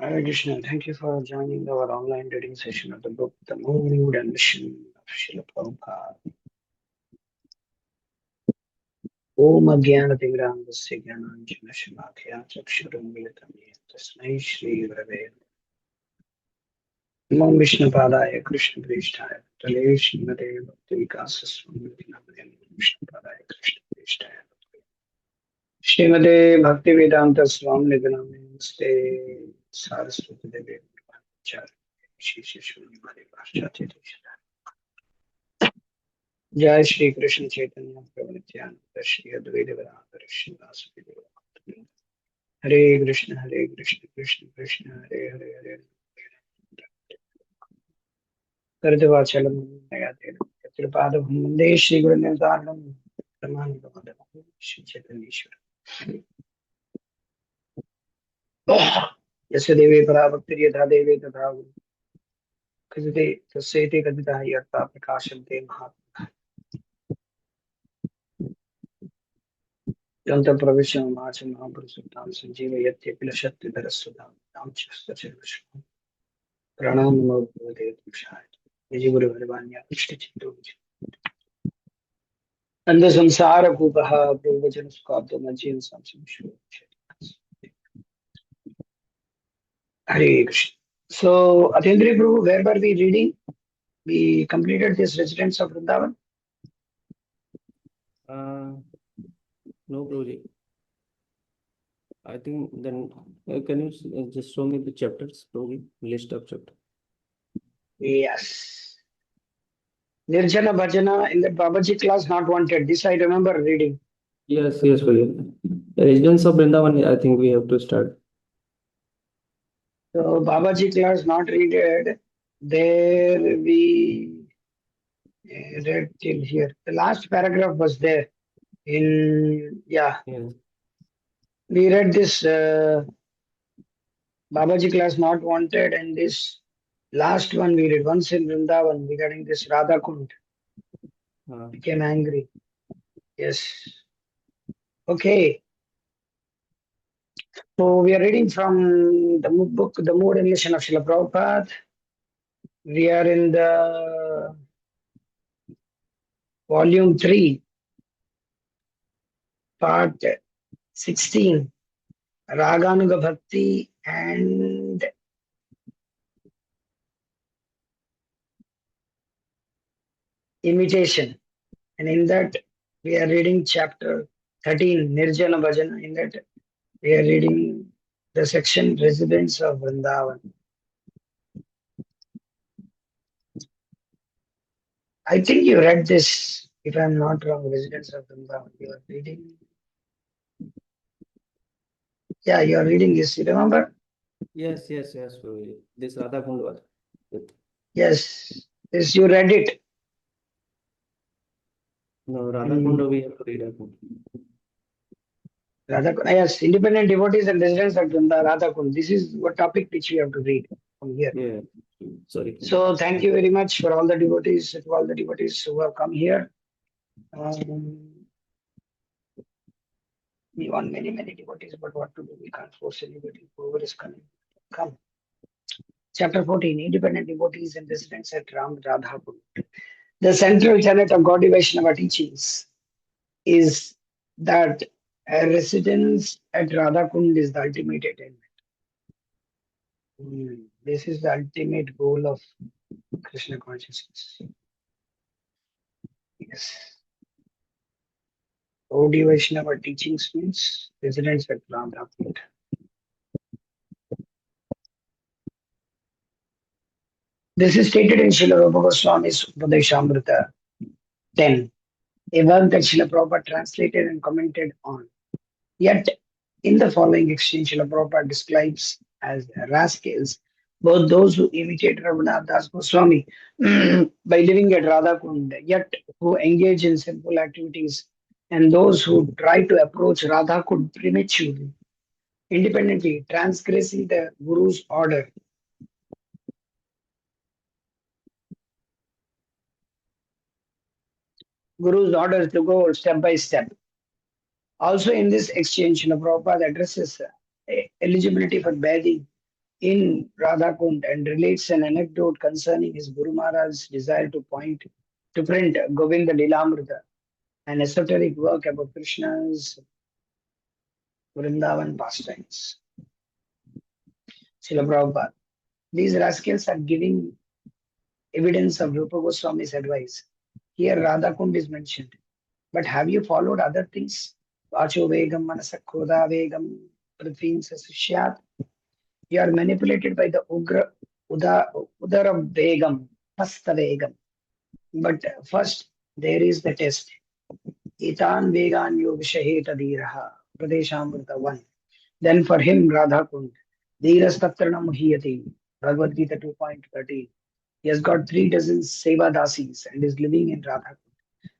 Hare Krishna, thank you for joining our online reading session of the book The Mood and Mission of Srila Prabhupada. Om Ajnana-Timirandasya Jnananjana-Shalakaya Chakshurunmilitam Yena Tasmai Shri Gurave Namo. Om Vishnupadaya Krishna Prishthaya Bhutale Srimate Bhakti-Vikasa Swamiti Namane Vishnupadaya Krishna Prishthaya Srimate Bhakti-Vedanta Swamiti Namane Namaste Saraswati Devi Char Shri Shri Mari Bhashati Jai Shri Krishna Chaitanya Prabhu Nityananda Shri Advaita Vedanta Srivas Hare Krishna Krishna Krishna Hare Hare Hare Karde Vachalam Nayate Tripada Bhumande Shri Guru Nirdaranam Pramani Pramada Shri Chaitanya Ishwara Yasya Devi Parabhakti Yadha Devi Tadha Kajite Tasete Kadita Yarta Prakashante Mahatma Yanta Pravisham Macham Mahaprasuttam Sanjeeva Yatya Pilashatti Darasudam Namchasta Chirvisham Pranam Namo Bhagavate Purushaya Vijay Guru Varvanya Ishti Chintu Anda Samsara Kupaha Prabhuvajan Skabdo Majin Samsam Shuru Hare Krishna. So, Athendri Prabhu, where were we reading? We completed this Residence of Vrindavan. No, Prabhuji. I think then can you just show me the chapters, Prabhuji? List of chapters. Yes. Nirjana Bhajana in the Babaji class not wanted. This I remember reading. Yes, Prabhuji. The Residence of Vrindavan, I think we have to start. So Babaji class not read. There we read till here. The last paragraph was there. Yes. We read this Babaji class not wanted, and this last one we read once in Vrindavan regarding this Radha Kund. Became angry. Yes. Okay. So we are reading from the book, The Mood and Mission of Srila Prabhupada. We are in the volume 3, part 16, Raganuga Bhakti and imitation. And in that we are reading chapter 13, Nirjana Bhajana. In that we are reading the section Residents of Vrindavan. I think you read this, if I'm not wrong, Residents of Vrindavan. You are reading. Yeah, you are reading this. You remember? Yes, Prabhuji. This Radha Kund was. Yes. Yes, you read it. No, Radha Kund we have to read. Yes, independent devotees and residents of Radha Kund. This is what topic which we have to read from here. Yeah. Sorry. So thank you very much for all the devotees, who have come here. We want many devotees, but what to do? We can't force anybody. Whoever is coming, come. Chapter 14, Independent Devotees and Residents at Radha Kund. The central tenet of Gaudiya Vaishnava teachings is that a residence at Radha Kund is the ultimate attainment. This is the ultimate goal of Krishna consciousness. Yes. Gaudiya Vaishnava teachings means residence at Radha Kund. This is stated in Srila Rupa Goswami's Upadeshamrita 10, a work that Srila Prabhupada translated and commented on. Yet, in the following exchange, Srila Prabhupada describes as rascals both those who imitate Raghunath Das Goswami by living at Radha Kund, yet who engage in sinful activities, and those who try to approach Radha Kund prematurely, independently, transgressing the Guru's order. Guru's orders to go step by step. Also, in this exchange, Srila Prabhupada addresses eligibility for bathing in Radha Kund and relates an anecdote concerning his Guru Maharaj's desire to print Govinda Lilamrita, an esoteric work about Krishna's Vrindavan pastimes. Srila Prabhupada. These rascals are giving evidence of Rupa Goswami's advice. Here Radha Kund is mentioned. But have you followed other things? Vacho Vegam, Manasakhoda Vegam, Prithvin Sasishyat. You are manipulated by the Udara Vegam, Hasta Vegam. But first, there is the test. Itan Vegan Yovishahe Tadiraha, Pradeshamrita 1. Then for him, Radha Kund, Dhirastatranam Hiyati, Bhagavad Gita 2.13. He has got 3 dozen Seva Dasis and is living in Radha Kund.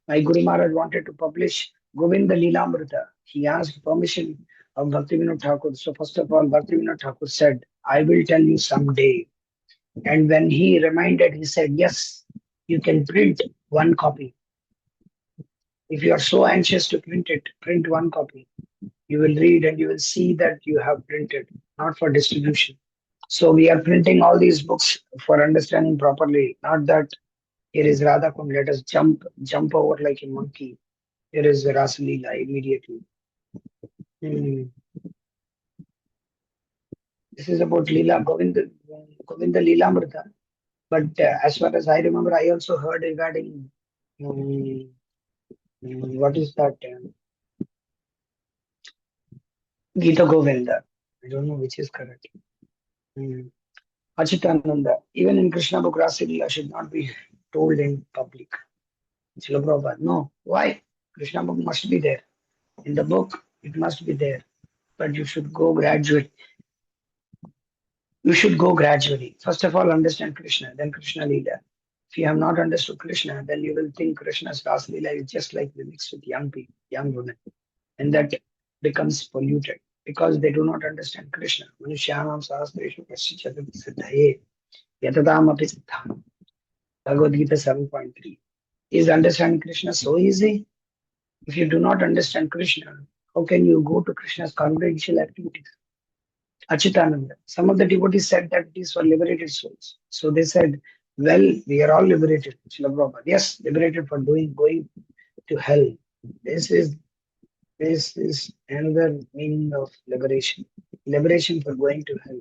My Guru Maharaj wanted to publish Govinda Lilamrita. He asked permission of Bhaktivinoda Thakur. So first of all, Bhaktivinoda Thakur said, I will tell you someday. And when he reminded, he said, yes, you can print 1 copy. If you are so anxious to print it, print 1 copy. You will read and you will see that you have printed, not for distribution. So we are printing all these books for understanding properly, not that here is Radha Kund, let us jump over like a monkey. Here is Rasa Leela immediately. Hmm. This is about Leela, Govinda Leelamrita. But as far as I remember, I also heard regarding what is that? Gita Govinda. I don't know which is correct. Achitananda. Even in Krishna book, Rasa Leela should not be told in public. Srila Prabhupada. No. Why? Krishna book must be there. In the book, it must be there. But you should go gradually. You should go gradually. First of all, understand Krishna, then Krishna Leela. If you have not understood Krishna, then you will think Krishna's Rasa Leela is just like the mix with young people, young women. And that becomes polluted because they do not understand Krishna. Manushyanam sahasreshu kaschichatati siddhaye yatadam api siddham. Bhagavad Gita 7.3. Is understanding Krishna so easy? If you do not understand Krishna, how can you go to Krishna's congregational activities? Achitananda. Some of the devotees said that it is for liberated souls. So they said, well, we are all liberated. Srila Prabhupada. Yes, liberated for going to hell. This is another meaning of liberation. Liberation for going to hell.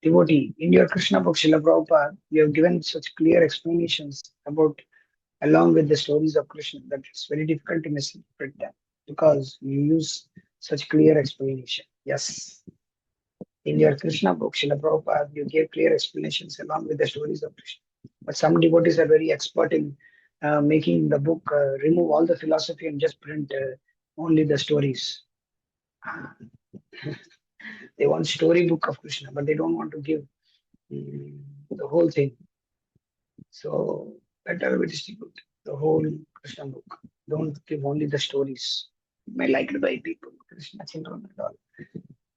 Devotee, in your Krishna book, Srila Prabhupada, you have given such clear explanations about along with the stories of Krishna that it's very difficult to misinterpret them because you use such clear explanation. Yes. In your Krishna book, Srila Prabhupada, you gave clear explanations along with the stories of Krishna. But some devotees are very expert in making the book remove all the philosophy and just print only the stories. They want storybook of Krishna, but they don't want to give the whole thing. So better we distribute the whole Krishna book. Don't give only the stories. It may liked by people, Krishna children and all.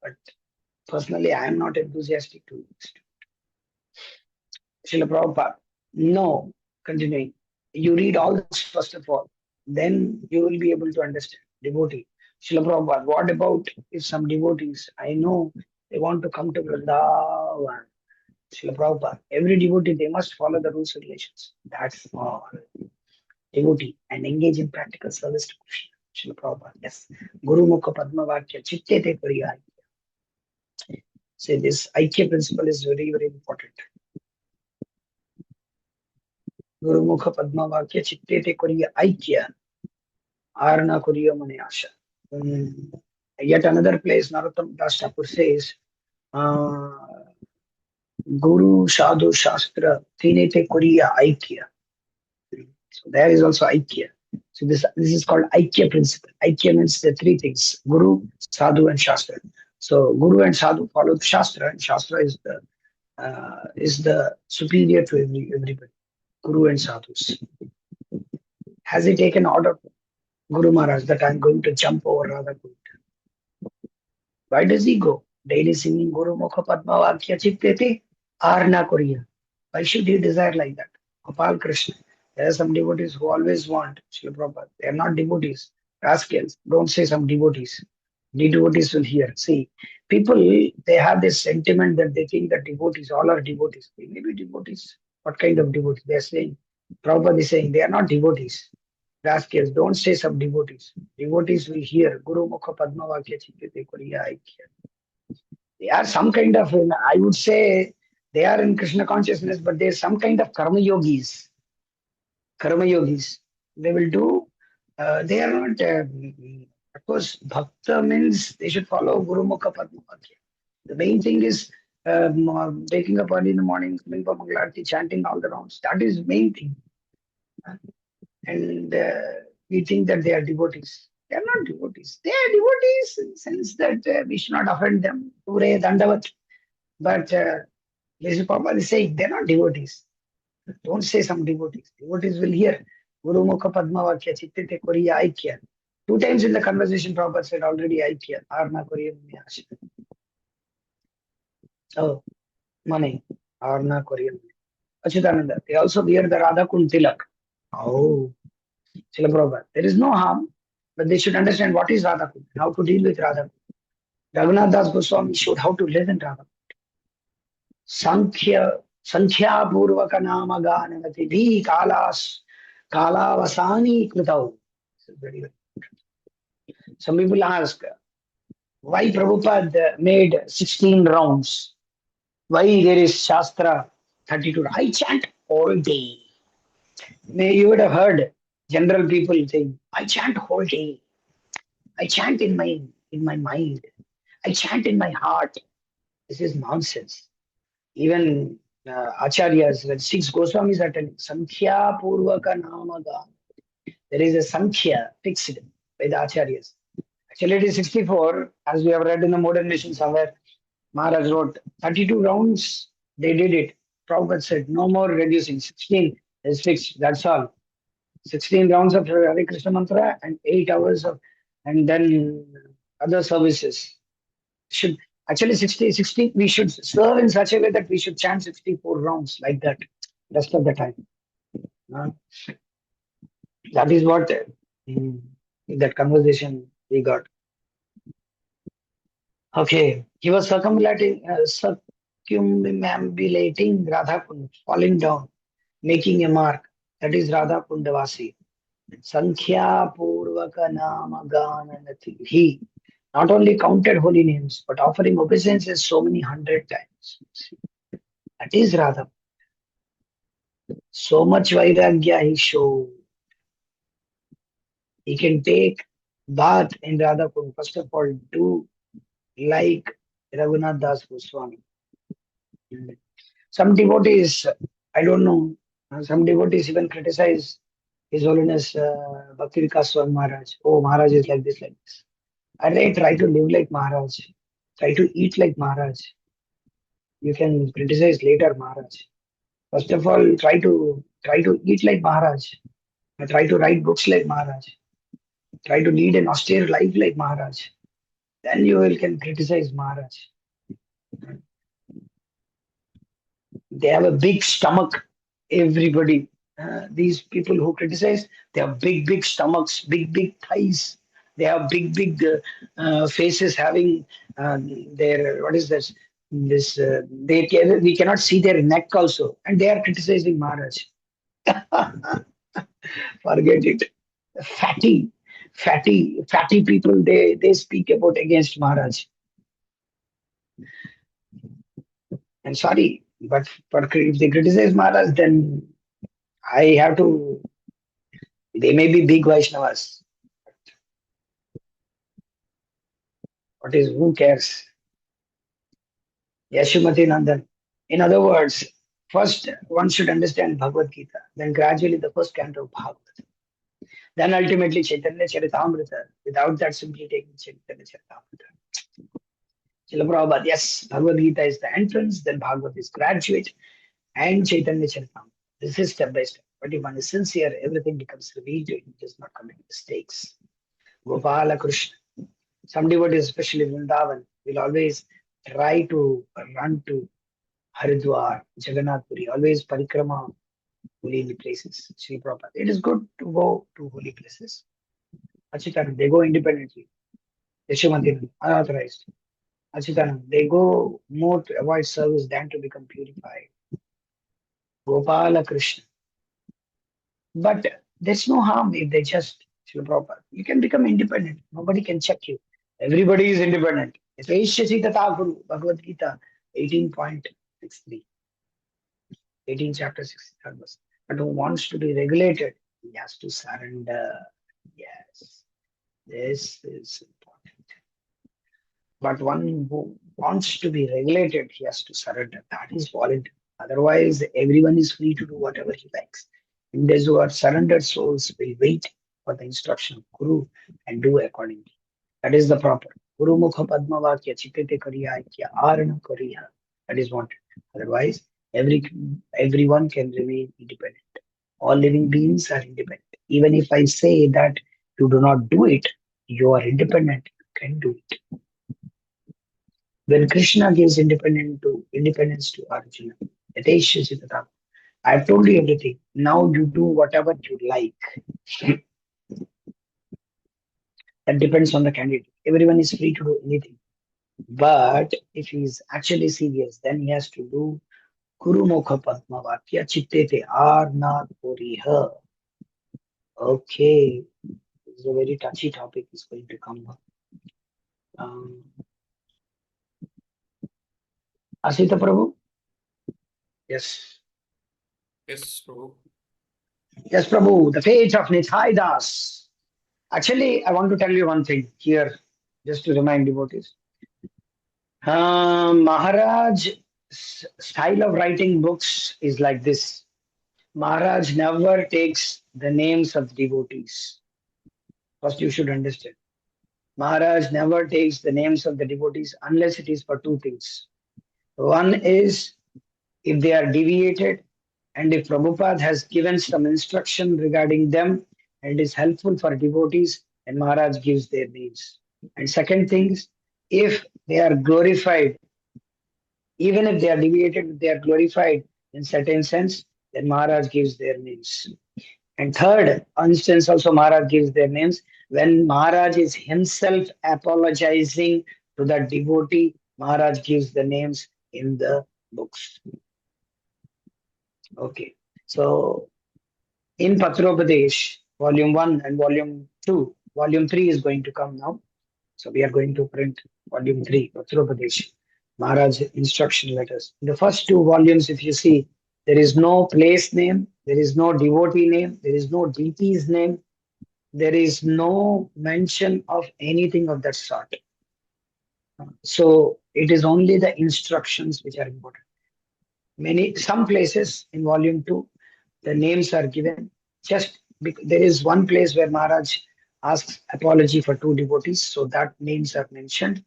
But personally, I am not enthusiastic to Srila Prabhupada. No, continuing. You read all this first of all, then you will be able to understand. Devotee. Srila Prabhupada, what about if some devotees, I know they want to come to Vrindavan. Srila Prabhupada, every devotee, they must follow the rules and regulations. That's all. Devotee and engage in practical service to Krishna. Srila Prabhupada, yes. Guru Mukha Padma Vakya Chitte Te Pariyai. Say this Aikya principle is very, very important. Guru Mukha Padma Vakya Chitte Te Koriya Aikya Arna Koriya Mane Asha. Yet another place, Narottam Das Thakur says, Guru Sadhu Shastra Tinete Koriya Aikya. So there is also Aikya. So this is called Aikya principle. Aikya means the 3 things: Guru, Sadhu, and Shastra. So Guru and Sadhu follow the Shastra, and Shastra is the superior to everybody. Guru and Sadhus. Has he taken order, Guru Maharaj, that I'm going to jump over Radha Kund? Why does he go? Daily singing Guru Mukha Padma Vakya Chittete Arna Koriya. Why should he desire like that? Gopal Krishna. There are some devotees who always want Srila Prabhupada. They are not devotees, rascals. Don't say some devotees. Devotees will hear. See, people, they have this sentiment that they think that devotees, all are devotees. They may be devotees. What kind of devotees? They are saying, Prabhupada is saying, they are not devotees. Rascals, don't say some devotees. Devotees will hear, Guru Mukha Padma Vakya Chittite Kuriya Aikya. They are some kind of, I would say, they are in Krishna consciousness, but they are some kind of karma yogis. Karma yogis. They will do, they are not, of course, bhakta means they should follow Guru Mukha Padma Vakya. The main thing is waking up early in the morning, coming for Mangalarti, chanting all the rounds. That is main thing. And we think that they are devotees. They are not devotees. They are devotees in the sense that we should not offend them. Ture Dandavat. But Lisa Prabhupada is saying they're not devotees. Don't say some devotees. Devotees will hear Guru Mukha Padma Vakya Chittite Koriya Aikya. Two times in the conversation, Prabhupada said already Aikya. Arna Koriya Myashi. Oh, money. Arna Koriya. Achitananda. They also wear the Radha Kund Tilak. Oh, Srila Prabhupada. There is no harm, but they should understand what is Radha Kund, how to deal with Radha Kund. Raghunath Das Goswami showed how to live in Radha. Sankhya Purvaka Nama Ganavati Bhi Kalavasani Krutau. Some people ask why Prabhupada made 16 rounds. Why there is Shastra 32. I chant all day. You would have heard general people saying, I chant whole day. I chant in my mind. I chant in my heart. This is nonsense. Even acharyas, like six Goswamis are telling, Sankhya Purvaka Namaga. There is a Sankhya fixed by the acharyas. Actually, it is 64, as we have read in the modern nation somewhere. Maharaj wrote 32 rounds, they did it. Prabhupada said, no more reducing. 16 is fixed, that's all. 16 rounds of Hare Krishna mantra and 8 hours of, and then other services. Should actually 60, we should serve in such a way that we should chant 64 rounds like that rest of the time. Uh, that is what in that conversation we got. Okay, he was circumambulating Radha Kund, falling down, making a mark. That is Radha Kundavasi. Sankhya Purvaka Nama Gananati. He not only counted holy names, but offering obeisances so many 100 times. That is Radha. So much Vairagya he showed. He can take bath in Radha Kund. First of all, do like Raghunath Das Goswami. Some devotees, I don't know, some devotees even criticize His Holiness Bhakti Vikas Swami Maharaj. Oh, Maharaj is like this, like this. I try to live like Maharaj. Try to eat like Maharaj. You can criticize later Maharaj. First of all, try to eat like Maharaj. Try to write books like Maharaj. Try to lead an austere life like Maharaj. Then you will can criticize Maharaj. They have a big stomach. Everybody, these people who criticize, they have big stomachs, big thighs. They have big faces having their what is this? We cannot see their neck also, and they are criticizing Maharaj. Forget it. Fatty, fatty people. They speak about against Maharaj. And sorry, but if they criticize Maharaj, then I have to. They may be big Vaishnavas. What is who cares? Yashumati Nandan. In other words, first one should understand Bhagavad Gita, then gradually the first canto of Bhagavad. Then ultimately Chaitanya Charitamrita. Without that, simply taking Chaitanya Charitamrita. Srila Prabhupada, yes, Bhagavad Gita is the entrance, then Bhagavad is graduate, and Chaitanya Charitamrita. This is step by step. But if one is sincere, everything becomes revealed to him. He does not commit mistakes. Gopala Krishna. Some devotees, especially Vrindavan, will always try to run to Haridwar, Jagannath Puri, always parikrama holy places. Sri Prabhupada. It is good to go to holy places. Achitan, they go independently. Yashomadina, unauthorized. Achitanand, they go more to avoid service than to become purified. Gopala Krishna. But there's no harm if they just Srila Prabhupada. You can become independent. Nobody can check you. Everybody is independent. Yateshasi tata guru, Bhagavad Gita 18.63, 18 chapter 63rd verse. But who wants to be regulated, he has to surrender. Yes, this is important. But one who wants to be regulated, he has to surrender. That is voluntary. Otherwise, everyone is free to do whatever he likes. And those who are surrendered souls will wait for the instruction of Guru and do accordingly. That is the proper. Guru Mukha Padma Vakya Chitete Kariya Ikya Arana Kariya. That is wanted. Otherwise, everyone can remain independent. All living beings are independent. Even if I say that you do not do it, you are independent, you can do it. When Krishna gives independence to Arjuna, I've told you everything. Now you do whatever you like. That depends on the candidate. Everyone is free to do anything. But if he is actually serious, then he has to do Guru Mukha Padma Vakya Chittete Arnat Puriha. Okay. This is a very touchy topic is going to come up. Asita Prabhu? Yes. Yes, Prabhu. Yes, Prabhu. The fate of Nithai Das. Actually, I want to tell you one thing here, just to remind devotees. Maharaj's style of writing books is like this. Maharaj never takes the names of devotees. First, you should understand. Maharaj never takes the names of the devotees unless it is for two things. One is if they are deviated and if Prabhupada has given some instruction regarding them and is helpful for devotees, and Maharaj gives their names. And second thing is, if they are glorified, even if they are deviated, they are glorified in certain sense, then Maharaj gives their names. And third instance also Maharaj gives their names. When Maharaj is himself apologizing to the devotee, Maharaj gives the names in the books. Okay. So in Patropadesh, volume 1 and volume 2, volume 3 is going to come now. So we are going to print volume 3, Patropadesh, Maharaj instruction letters. In the first two volumes, if you see, there is no place name, there is no devotee name, there is no deity's name, there is no mention of anything of that sort. So it is only the instructions which are important. Some places in volume 2, the names are given. There is one place where Maharaj asks apology for two devotees, so that names are mentioned.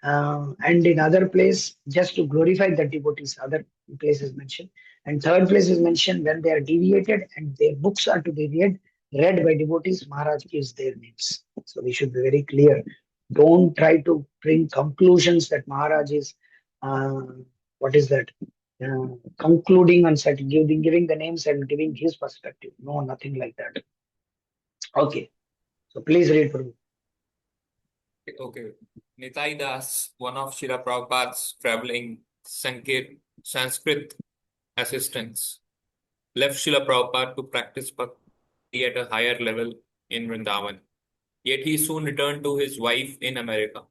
And in other place, just to glorify the devotees, other places mentioned. And third place is mentioned when they are deviated and their books are to be read by devotees, Maharaj gives their names. So we should be very clear. Don't try to bring conclusions that Maharaj is, what is that? Concluding on certain, giving the names and giving his perspective. No, nothing like that. Okay. So please read, Prabhu. Okay. Nitai Das, one of Srila Prabhupada's traveling Sanskrit assistants, left Srila Prabhupada to practice bhakti at a higher level in Vrindavan. Yet he soon returned to his wife in America.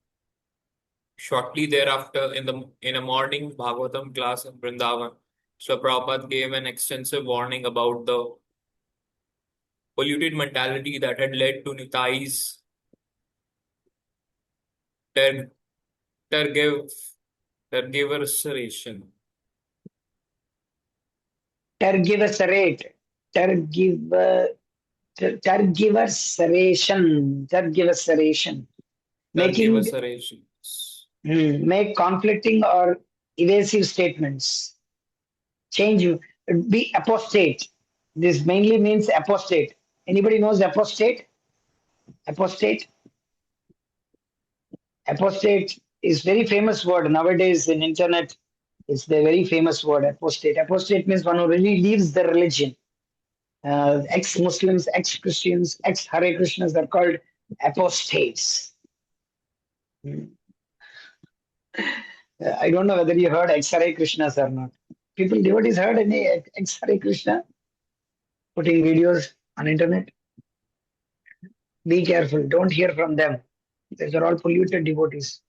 Shortly thereafter, in a morning Bhagavatam class in Vrindavan, Srila Prabhupada gave an extensive warning about the polluted mentality that had led to Nitai's tergiversation. Tergiversation. Making make conflicting or evasive statements. Be apostate. This mainly means apostate. Anybody knows apostate? Apostate? Apostate is very famous word nowadays in internet. It's the very famous word apostate. Apostate means one who really leaves the religion. Ex-Muslims, ex-Christians, ex-Hare Krishnas are called apostates. I don't know whether you heard X-Ray Krishnas or not. People, devotees heard any X-Ray Krishna putting videos on internet? Be careful. Don't hear from them. These are all polluted devotees.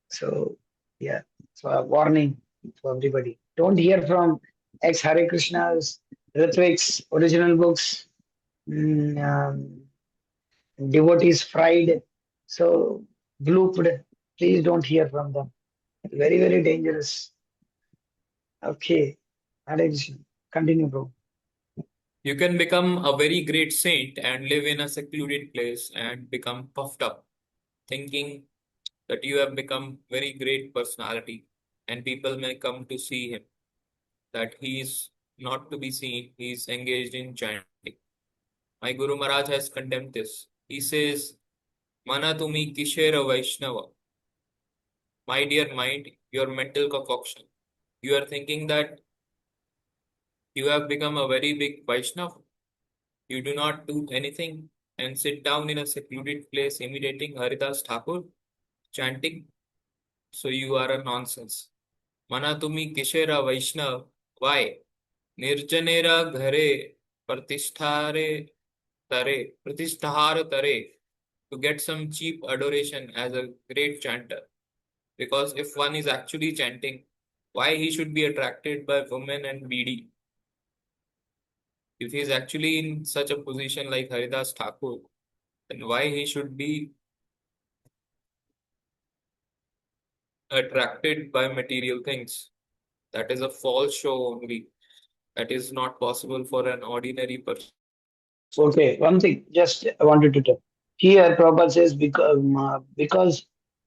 So, yeah. So, a warning for everybody. Don't hear from ex-Hare Krishnas, Ritwik's original books, devotees fried. So, blooped. Please don't hear from them. Very, very dangerous. Okay. Hare Krishna. Continue, bro. You can become a very great saint and live in a secluded place and become puffed up, thinking that you have become very great personality, and people may come to see him, that he is not to be seen, he is engaged in chanting. My Guru Maharaj has condemned this. He says, Mana tumi kishera Vaishnava. My dear mind, your mental concoction. You are thinking that you have become a very big Vaishnava. You do not do anything and sit down in a secluded place imitating Haridas Thakur, chanting. So you are a nonsense. Mana tumi kishera Vaishnav. Why? Nirjanera ghare pratisthare pratisthar tare, to get some cheap adoration as a great chanter. Because if one is actually chanting, why he should be attracted by women and BD? If he is actually in such a position like Haridas Thakur, then why he should be attracted by material things? That is a false show only. That is not possible for an ordinary person. Okay, one thing just I wanted to tell. Here, Prabhupada says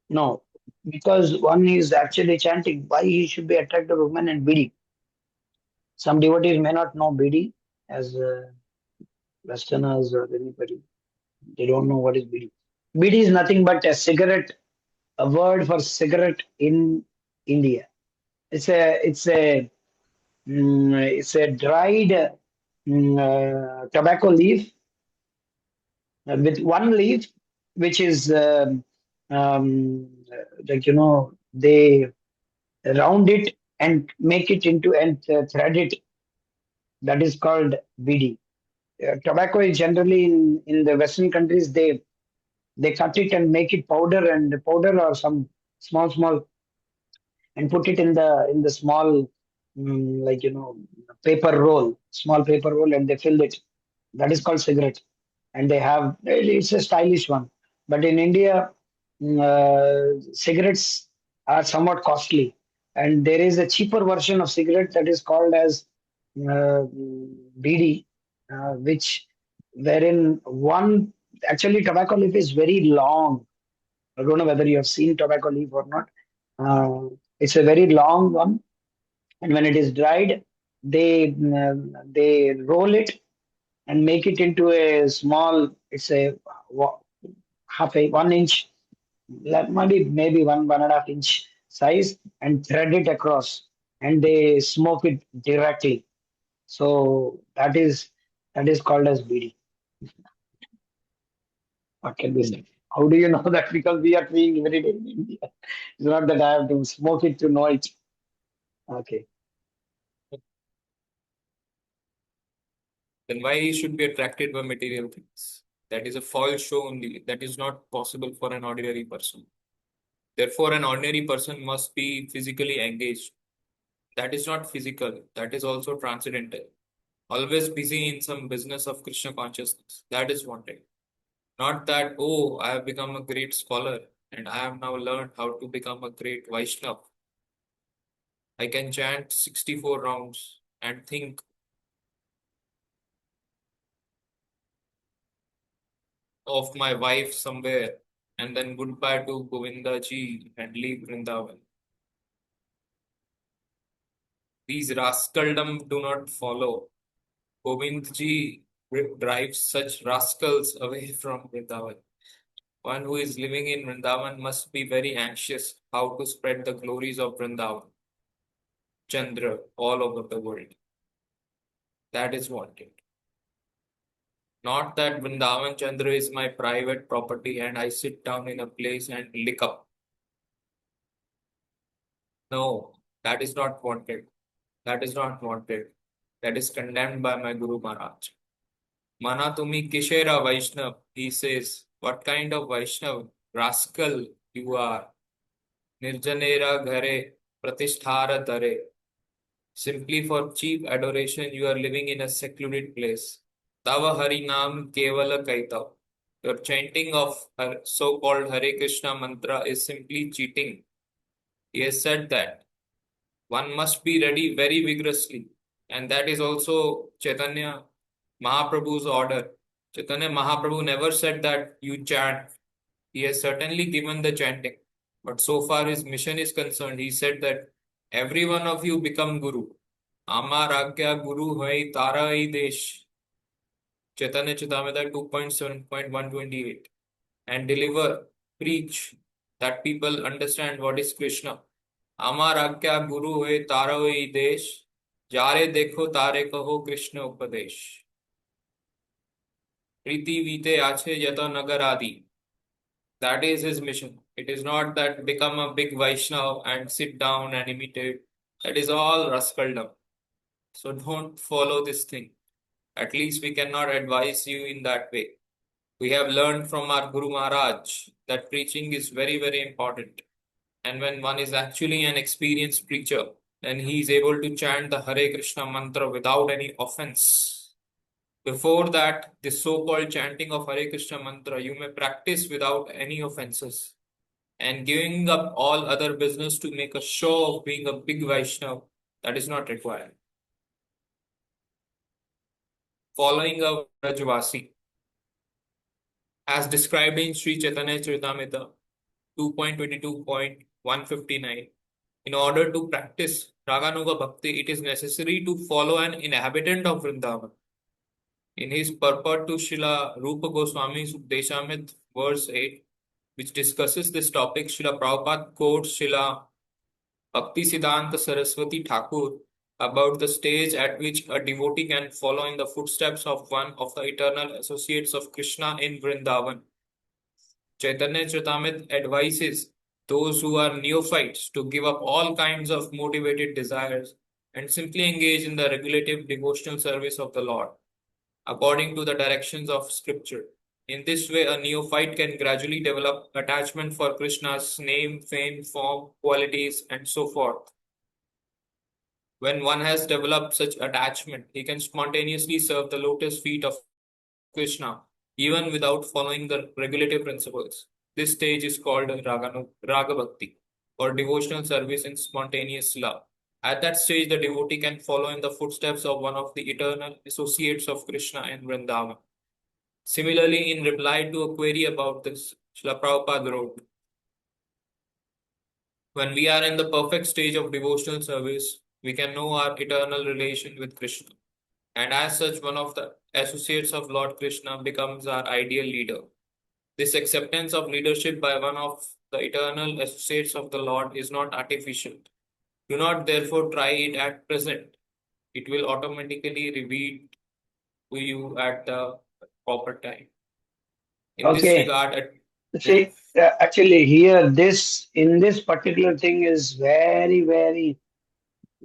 no, because one is actually chanting, why he should be attracted to women and BD. Some devotees may not know BD as Westerners or anybody. They don't know what is BD. BD is nothing but a cigarette, a word for cigarette in India. It's a dried tobacco leaf with one leaf, which is um, like they round it and make it into and thread it. That is called BD. Tobacco is generally in the Western countries they cut it and make it powder or some small and put it in the small paper roll, small paper roll, and they fill it. That is called cigarette, and they have it's a stylish one. But in India, cigarettes are somewhat costly, and there is a cheaper version of cigarette that is called as BD, which wherein one actually tobacco leaf is very long. I don't know whether you have seen tobacco leaf or not. It's a very long one, and when it is dried, they roll it and make it into a small. It's a wa- half a 1 inch, maybe 1.5 inch size, and thread it across, and they smoke it directly. So that is called as BD. What can we say? How do you know that? Because we are doing every day in India. It's not that I have to smoke it to know it. Okay. Then why he should be attracted by material things? That is a false show only. That is not possible for an ordinary person. Therefore, an ordinary person must be physically engaged. That is not physical, that is also transcendental. Always busy in some business of Krishna consciousness. That is wanted. Not that, oh, I have become a great scholar and I have now learned how to become a great Vaishnava. I can chant 64 rounds and think of my wife somewhere and then goodbye to Govinda ji and leave Vrindavan. These rascaldom do not follow. Govind ji drives such rascals away from Vrindavan. One who is living in Vrindavan must be very anxious how to spread the glories of Vrindavan, Chandra, all over the world. That is wanted. Not that Vrindavan Chandra is my private property and I sit down in a place and lick up. No, that is not wanted. That is not wanted. That is condemned by my Guru Maharaj. Mana tumi kishera Vaishnav, he says. What kind of Vaishnav? Rascal you are. Nirjanera ghare pratisthara tare. Simply for cheap adoration, you are living in a secluded place. Tava Harinam Kevala Kaitav. Your chanting of so-called Hare Krishna mantra is simply cheating. He has said that one must be ready very vigorously, and that is also Chaitanya Mahaprabhu's order. Chaitanya Mahaprabhu never said that you chant. He has certainly given the chanting, but so far his mission is concerned, he said that every one of you become Guru. Amar Agya Guru Hai Tara Hai Desh. Chaitanya Charitamrita 2.7.128, and deliver, preach, that people understand what is Krishna. Amar Agya Guru Hai Tara Hai Desh. Jare Dekho Tare Kaho Krishna Upadesh. Priti Vite Ache Yata Nagar Adi. That is his mission. It is not that become a big Vaishnav and sit down and imitate. That is all rascaldom. So don't follow this thing. At least we cannot advise you in that way. We have learned from our Guru Maharaj that preaching is very, very important. And when one is actually an experienced preacher, then he is able to chant the Hare Krishna mantra without any offense. Before that, this so-called chanting of Hare Krishna mantra, you may practice without any offenses. And giving up all other business to make a show of being a big Vaishnav, that is not required. Following a Vrajvasi, as described in Sri Chaitanya Charitamrita 2.22.159, in order to practice Raganuga Bhakti, it is necessary to follow an inhabitant of Vrindavan. In his purport to Srila Rupa Goswami's Updeshamrit, verse 8, which discusses this topic, Srila Prabhupada quotes Srila Bhaktisiddhanta Saraswati Thakur about the stage at which a devotee can follow in the footsteps of one of the eternal associates of Krishna in Vrindavan. Chaitanya Charitamrita advises those who are neophytes to give up all kinds of motivated desires and simply engage in the regulative devotional service of the Lord, according to the directions of Scripture. In this way, a neophyte can gradually develop attachment for Krishna's name, fame, form, qualities, and so forth. When one has developed such attachment, he can spontaneously serve the lotus feet of Krishna, even without following the regulative principles. This stage is called Raga Bhakti, or devotional service in spontaneous love. At that stage, the devotee can follow in the footsteps of one of the eternal associates of Krishna in Vrindavan. Similarly, in reply to a query about this, Srila Prabhupada wrote, when we are in the perfect stage of devotional service, we can know our eternal relation with Krishna. And as such, one of the associates of Lord Krishna becomes our ideal leader. This acceptance of leadership by one of the eternal associates of the Lord is not artificial. Do not therefore try it at present. It will automatically reveal to you at the proper time. In this Okay. regard, See, actually, here, this in this particular thing is very, very.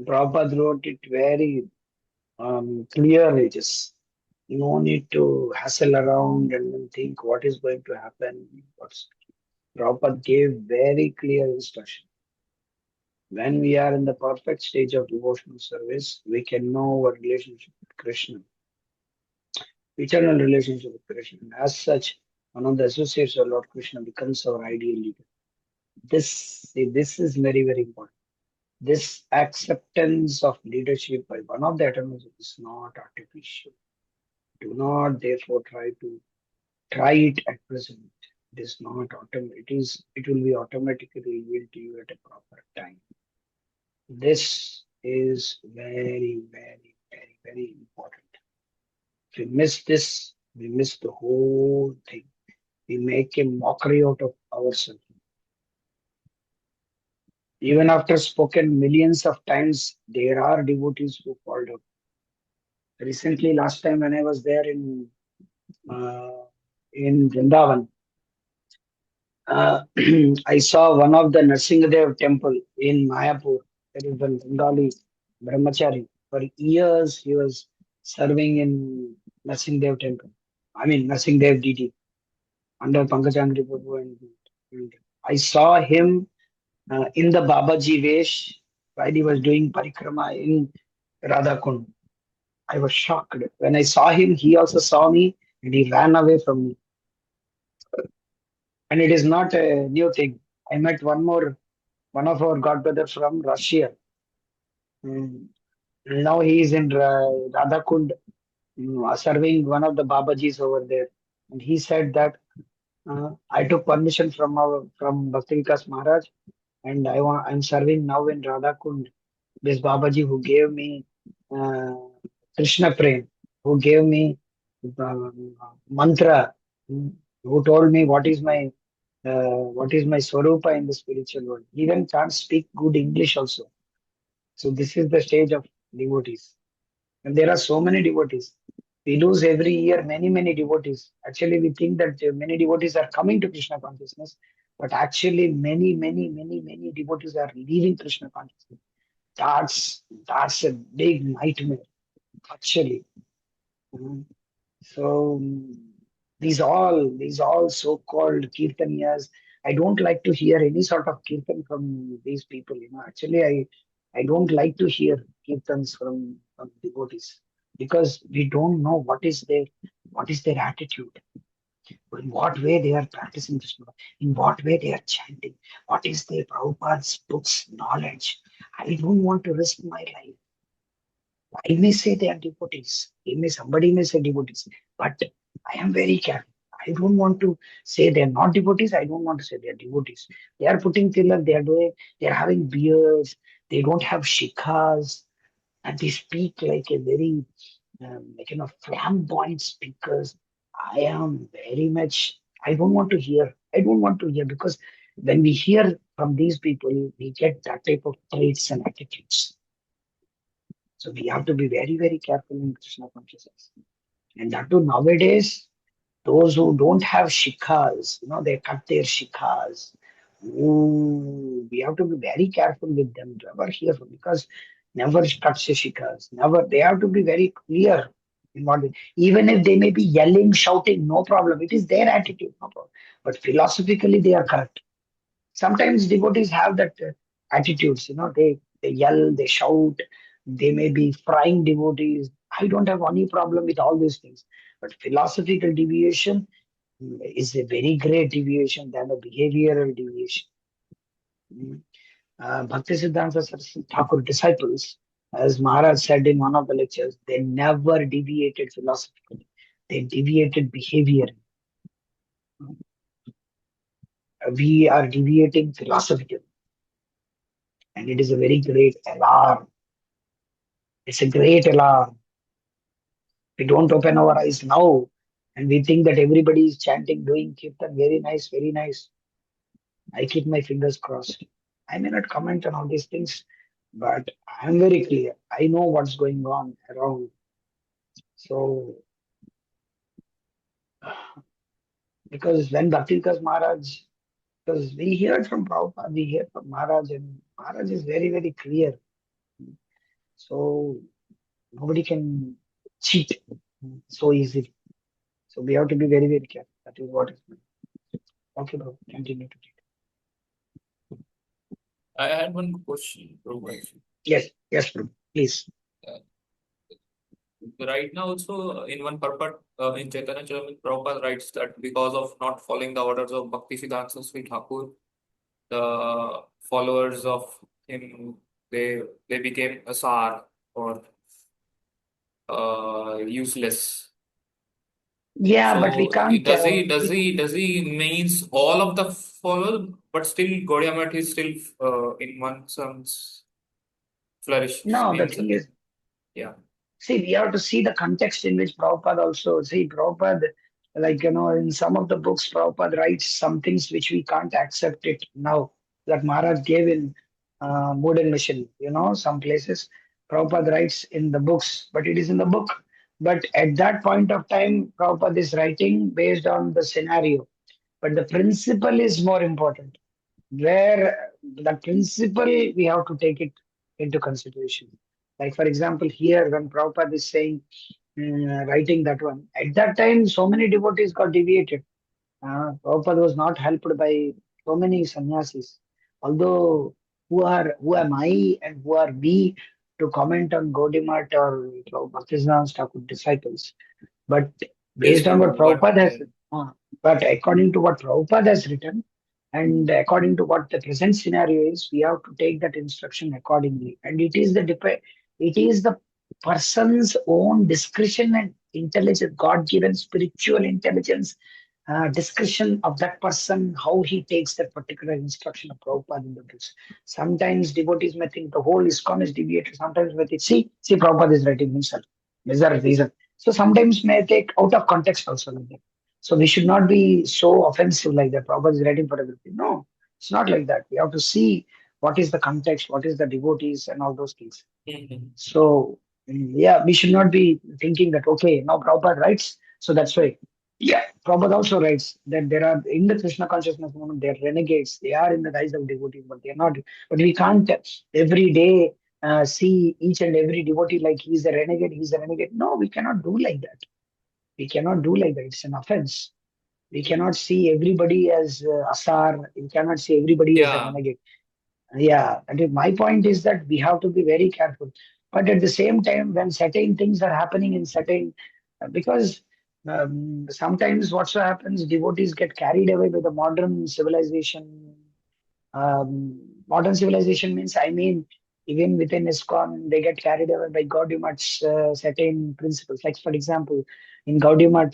Prabhupada wrote it very clearly. Just no need to hassle around and then think what is going to happen. Prabhupada gave very clear instruction. When we are in the perfect stage of devotional service, we can know our relationship with Krishna, eternal relationship with Krishna. As such, one of the associates of Lord Krishna becomes our ideal leader. This is very, very important. This acceptance of leadership by one of the eternals is not artificial. Do not therefore try it at present. It is not automatic. It will be automatically revealed to you at a proper time. This is very, very, very, very important. If we miss this, we miss the whole thing. We make a mockery out of ourselves. Even after spoken millions of times, there are devotees who fall out. Recently, last time when I was there in in Vrindavan. I saw one of the Narsingadev temple in Mayapur. There is a Bengali brahmachari. For years, he was serving in Narsingadev temple. I mean, Narsingadev DD under Pankajangri Prabhu. And I saw him in the Babaji Vesh while he was doing parikrama in Radhakund. I was shocked. When I saw him, he also saw me and he ran away from me. And it is not a new thing. I met one of our godbrothers from Russia. Mm. Now he is in Radhakund, serving one of the Babajis over there. And he said that I took permission from Bhakti Vikas Maharaj, and I'm serving now in Radhakund. This Babaji who gave me uh, Krishna Prem, who gave me uh, mantra, who told me what is my swarupa in the spiritual world. He even can't speak good English also. So this is the stage of devotees. And there are so many devotees. We lose every year many devotees. Actually, we think that many devotees are coming to Krishna consciousness, but actually many devotees are leaving Krishna consciousness. That's a big nightmare, actually. Mhm. So these all so-called kirtaniyas, I don't like to hear any sort of kirtan from these people. Actually, I don't like to hear kirtans from devotees because we don't know what is their attitude, in what way they are practicing Krishna, in what way they are chanting, what is their Prabhupada's books knowledge. I don't want to risk my life. I may say they are devotees. Somebody may say devotees, but I am very careful. I don't want to say they are not devotees. I don't want to say they are devotees. They are putting tilak. They are having beards. They don't have shikhas, and they speak like a very, flamboyant speakers. I am very much. I don't want to hear. I don't want to hear because when we hear from these people, we get that type of traits and attitudes. So we have to be very careful in Krishna consciousness. And that too nowadays, those who don't have shikhas, they cut their shikhas. Ooh, we have to be very careful with them. Never hear from because never cut your shikhas. Never. They have to be very clear in what. Even if they may be yelling, shouting, no problem. It is their attitude, no problem. But philosophically, they are correct. Sometimes devotees have that attitudes, they yell, they shout, they may be frying devotees. I don't have any problem with all these things, but philosophical deviation is a very great deviation than a behavioral deviation. Mm. Bhakti Siddhanta Saraswati Thakur disciples, as Maharaj said in one of the lectures, they never deviated philosophically, they deviated behavior. We are deviating philosophically, and it is a very great alarm. It's a great alarm. We don't open our eyes now and we think that everybody is chanting, doing kirtan, very nice, very nice. I keep my fingers crossed. I may not comment on all these things, but I am very clear. I know what's going on around. So, because when Bhakti Vikas Maharaj, because we heard from Prabhupada, we hear from Maharaj, and Maharaj is very clear. So, nobody can cheat so easily. So, we have to be very careful. That is what is meant. Okay, bro, continue to read. I had one question, Prabhupada. Yes, bro, please. Right now, also in one purport in Chaitanya Charitamrita, Prabhupada writes that because of not following the orders of Bhakti Siddhanta Saraswati Thakur, the followers of him they became asar or useless. Yeah, but we So can't. does he means all of the followers, but still Gaudiya Math is still in one sense flourishes No, the means thing is, yeah. see, we have to see the context in which Prabhupada also. See, Prabhupada, in some of the books, Prabhupada writes some things which we can't accept it now. That Maharaj gave in Mood and Mission, some places. Prabhupada writes in the books, but it is in the book. But at that point of time, Prabhupada is writing based on the scenario. But the principle is more important. Where the principle, we have to take it into consideration. Like, for example, here, when Prabhupada is saying, writing that one, at that time, so many devotees got deviated. Prabhupada was not helped by so many sannyasis. Although, who am I and who are we to comment on Gaudiya or Bhaktisiddhanta Thakur disciples? But Yes, based on what Prabhu. Prabhupada has, uh, but according to what Prabhupada has written, and according to what the present scenario is, we have to take that instruction accordingly. And it is the person's own discretion and intelligence, God-given spiritual intelligence, discretion of that person, how he takes that particular instruction of Prabhupada in the books. Sometimes devotees may think the whole ISKCON is deviated. Sometimes may think, see, Prabhupada is writing himself. Is there a reason? So sometimes may take out of context also like that. So we should not be so offensive like that. Prabhupada is writing for everything. No, it's not like that. We have to see what is the context, what is the devotees, and all those things. Mhm. So yeah, we should not be thinking that okay, now Prabhupada writes, so that's why. Yeah, Prabhupada also writes that there are in the Krishna consciousness movement, they are renegades. They are in the guise of devotees, but they are not. But we can't every day see each and every devotee like he's a renegade, he's a renegade. No, we cannot do like that. We cannot do like that. It's an offense. We cannot see everybody as Asar. We cannot see everybody as a Yeah, renegade. Yeah, and my point is that we have to be very careful. But at the same time, when certain things are happening in certain, because sometimes what so happens, devotees get carried away by the modern civilization. Modern civilization means, I mean, even within ISKCON, they get carried away by Gaudiya certain principles. Like, for example, in Gaudiya,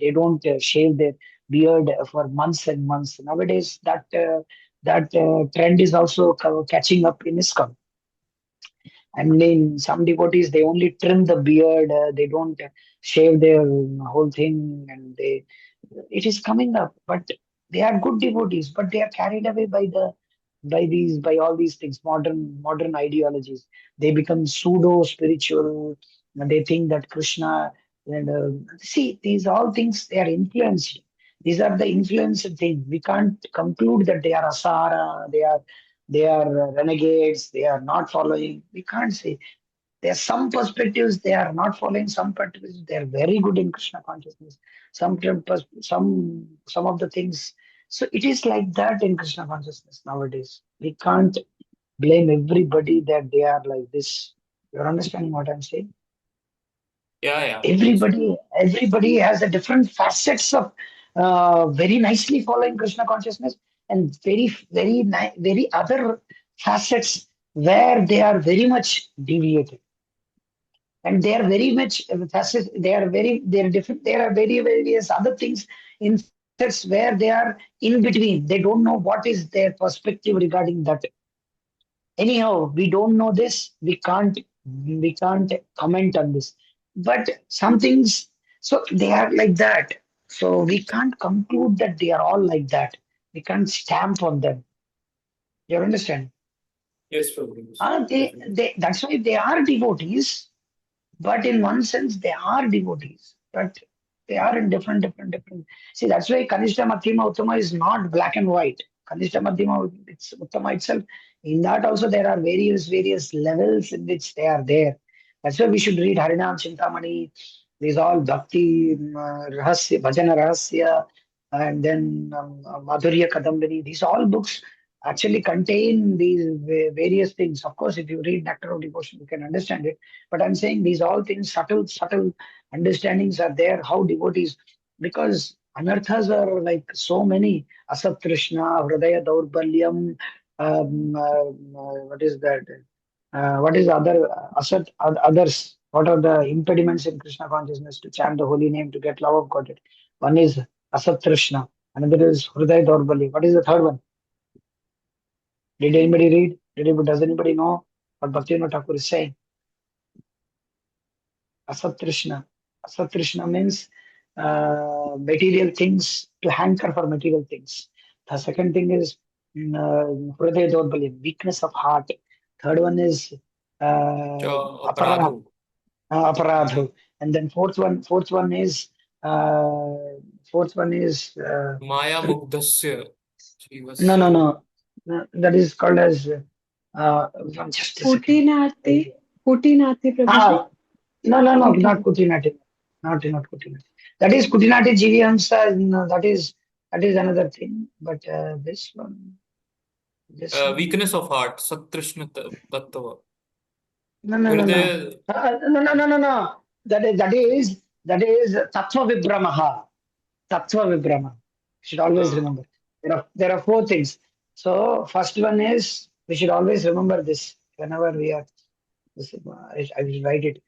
they don't shave their beard for months and months. Nowadays, that trend is also catching up in ISKCON. I mean, some devotees they only trim the beard, they don't shave their whole thing, and it is coming up. But they are good devotees, but they are carried away by all these things, modern ideologies. They become pseudo spiritual. And they think that Krishna and see these all things they are influenced. These are the influenced things. We can't conclude that they are asara, they are renegades, they are not following. We can't say. There are some perspectives they are not following, some perspectives they are very good in Krishna consciousness. Some of the things. So it is like that in Krishna consciousness nowadays. We can't blame everybody that they are like this. You're understanding what I'm saying? yeah. Yes, Everybody has a different facets of very nicely following Krishna consciousness, and very other facets where they are very much deviated, and they are very much facets. They are different. There are very various other things in facets where they are in between. They don't know what is their perspective regarding that. Anyhow, we don't know this. We can't comment on this. But some things, so they are like that. So we can't conclude that they are all like that. We can't stamp on them. You understand? yes, Prabhu. Yes, definitely. That's why they are devotees. But in one sense, they are devotees. But they are in different. See, that's why Kanishta Madhyama Uttama is not black and white. Kanishta Madhyama it's Uttama itself. In that also there are various levels in which they are there. That's why we should read Harinam Chintamani. These all Bhakti, Rahasya, Bhajana Rahasya, and then Madhurya Kadambini. These all books actually contain these various things. Of course, if you read Nectar of Devotion, you can understand it. But I'm saying these all things, subtle understandings are there. How devotees, because anarthas are like so many. Asat Krishna, Hridaya Daurbalyam, what is that? What is the other others? What are the impediments in Krishna consciousness to chant the holy name to get love of God? One is Asat Krishna, another is Hridaya Daurbalya. What is the third one? Did anybody read? Does anybody know what Bhaktivinoda Thakur is saying? Asat Trishna. Asat Trishna means material things, to hanker for material things. The second thing is Hridaya Daurbalya, weakness of heart. Third one is So, Aparadha, Aparadhu. aparadho. And then fourth one is Maya Mugdasya. She was no, no, so. no, no. That is called as just a second. Putinati, Putinati Prabhuji. Ah, no, Okay. not Kutinati. Not Kutinati. That is Kutinati Jivihamsa. No, that is another thing. But this one. Weakness of heart, Satrishna Tattva. No. Hriday, No. That is Tattva Vibramaha. Tattva Vibrama. Should always uh, remember. There are four things. So first one is we should always remember this whenever we are. I will write it.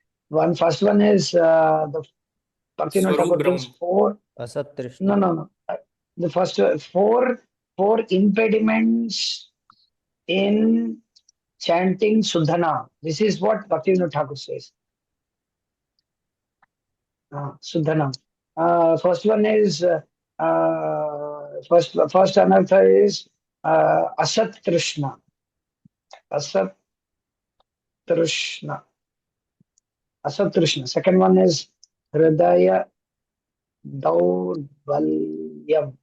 First one is the Bhaktivinoda Thakur gives Swarup four. Asat Trishna. No. The first four impediments in chanting Suddhana. This is what Bhaktivinoda Thakur says. Suddhana. First one is first anartha is Asat Trishna. Asat Trishna. Asat Trishna. Second one is Hridaya Daurbalyam.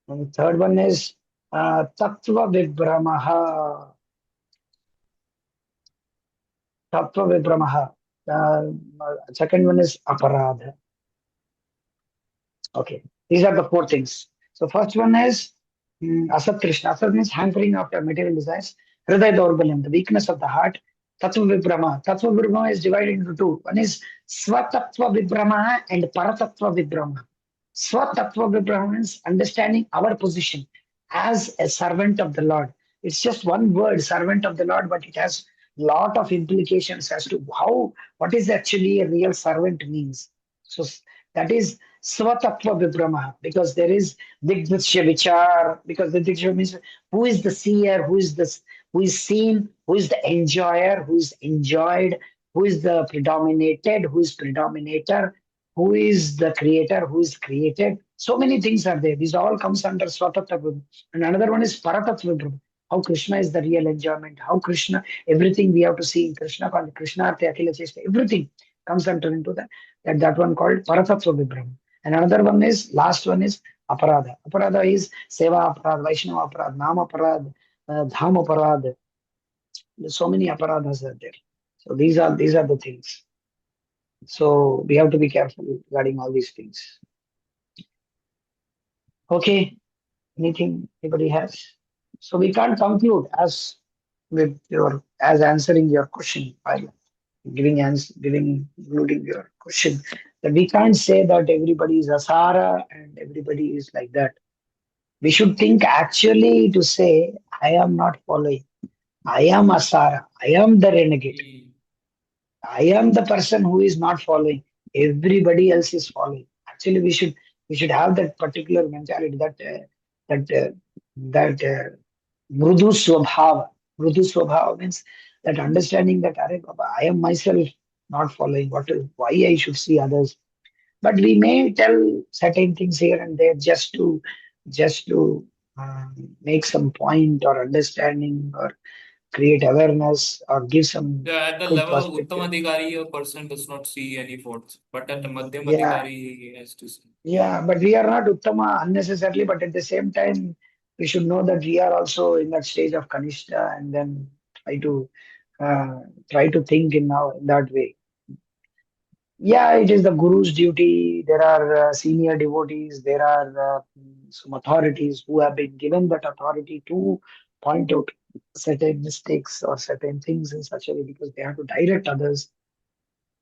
And third one is Tattva Vibramaha. Tattva Vibramaha. Second one is Aparadha. Okay, these are the four things. So first one is Asat Krishna. Asat means hankering after material desires. Hridaya Daurbalyam, the weakness of the heart. Tattva Vibrama. Tattva Vibrama is divided into two. One is Swatattva Vibrama and Paratattva Vibrama. Swatattva Vibrama means understanding our position as a servant of the Lord. It's just one word, servant of the Lord, but it has lot of implications as to what is actually a real servant means. So that is Swatattva Vibrama, because there is Digdhishya Vichar, because the Digdhishya means who is the seer, who is seen, who is the enjoyer, who is enjoyed, who is the predominated, who is predominator, who is the creator, who is created. So many things are there. These all comes under Swatattva Vibrama. And another one is Paratattva Vibrama. How Krishna is the real enjoyment, how Krishna, everything we have to see in Krishna, called Krishna Artha Akhila Chesta, everything comes under into that one called Paratattva Vibrama. And another one is, last one is Aparadha. Aparadha is Seva Aparadha, Vaishnava Aparadha, Nama Aparadha, Dham Aparadha. There's so many Aparadhas are there. So these are the things. So we have to be careful regarding all these things. Okay, anything anybody has? So we can't conclude as answering your question while including your question, that we can't say that everybody is asara and everybody is like that. We should think actually to say, I am not following. I am asara. I am the renegade. I am the person who is not following. Everybody else is following. Actually, we should have that particular mentality that mrudu swabhava. Mrudu swabhava means that understanding that I am myself not following. Why I should see others? But we may tell certain things here and there just to make some point or understanding or create awareness or give some Yeah, at the good level of perspective. Uttamadhikari, a person does not see any faults, but at the Yeah, Madhyamadhikari, he has to see. but we are not Uttama unnecessarily, but at the same time, we should know that we are also in that stage of Kanishta, and then try to uh, think in that way. Yeah, it is the guru's duty. There are senior devotees, there are some authorities who have been given that authority to point out certain mistakes or certain things in such a way, because they have to direct others.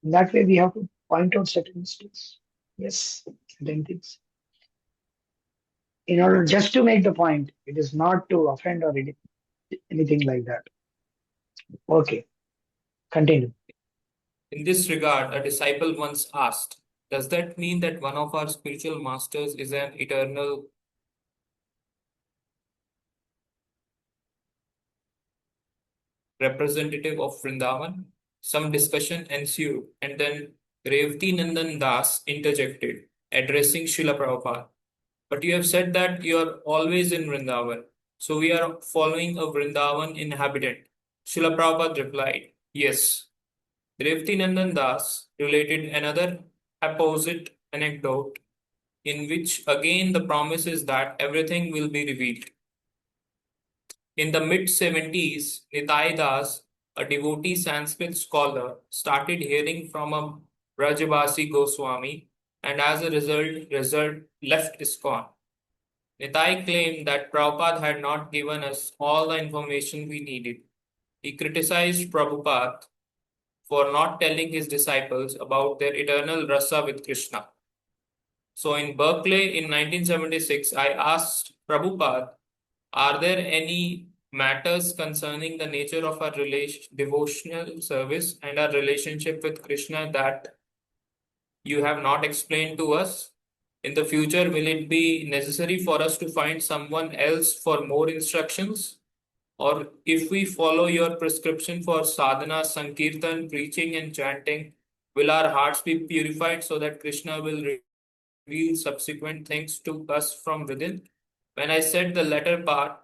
In that way, we have to point out certain mistakes. Yes, certain things. In order just to make the point, it is not to offend or anything like that. Okay, continue. In this regard, a disciple once asked, does that mean that one of our spiritual masters is an eternal representative of Vrindavan? Some discussion ensued, and then Revati Nandan Das interjected, addressing Srila Prabhupada. But you have said that you are always in Vrindavan, so we are following a Vrindavan inhabitant. Srila Prabhupada replied, yes. Revati Nandan Das related another opposite anecdote in which again the promise is that everything will be revealed. In the mid-70s, Nitai Das, a devotee Sanskrit scholar, started hearing from a Brajavasi Goswami and as a result left ISKCON. Nitai claimed that Prabhupada had not given us all the information we needed. He criticized Prabhupada for not telling his disciples about their eternal rasa with Krishna. So in Berkeley in 1976, I asked Prabhupada, are there any matters concerning the nature of our devotional service and our relationship with Krishna that you have not explained to us? In the future, will it be necessary for us to find someone else for more instructions? Or if we follow your prescription for sadhana, sankirtan, preaching, and chanting, will our hearts be purified so that Krishna will reveal subsequent things to us from within? When I said the latter part,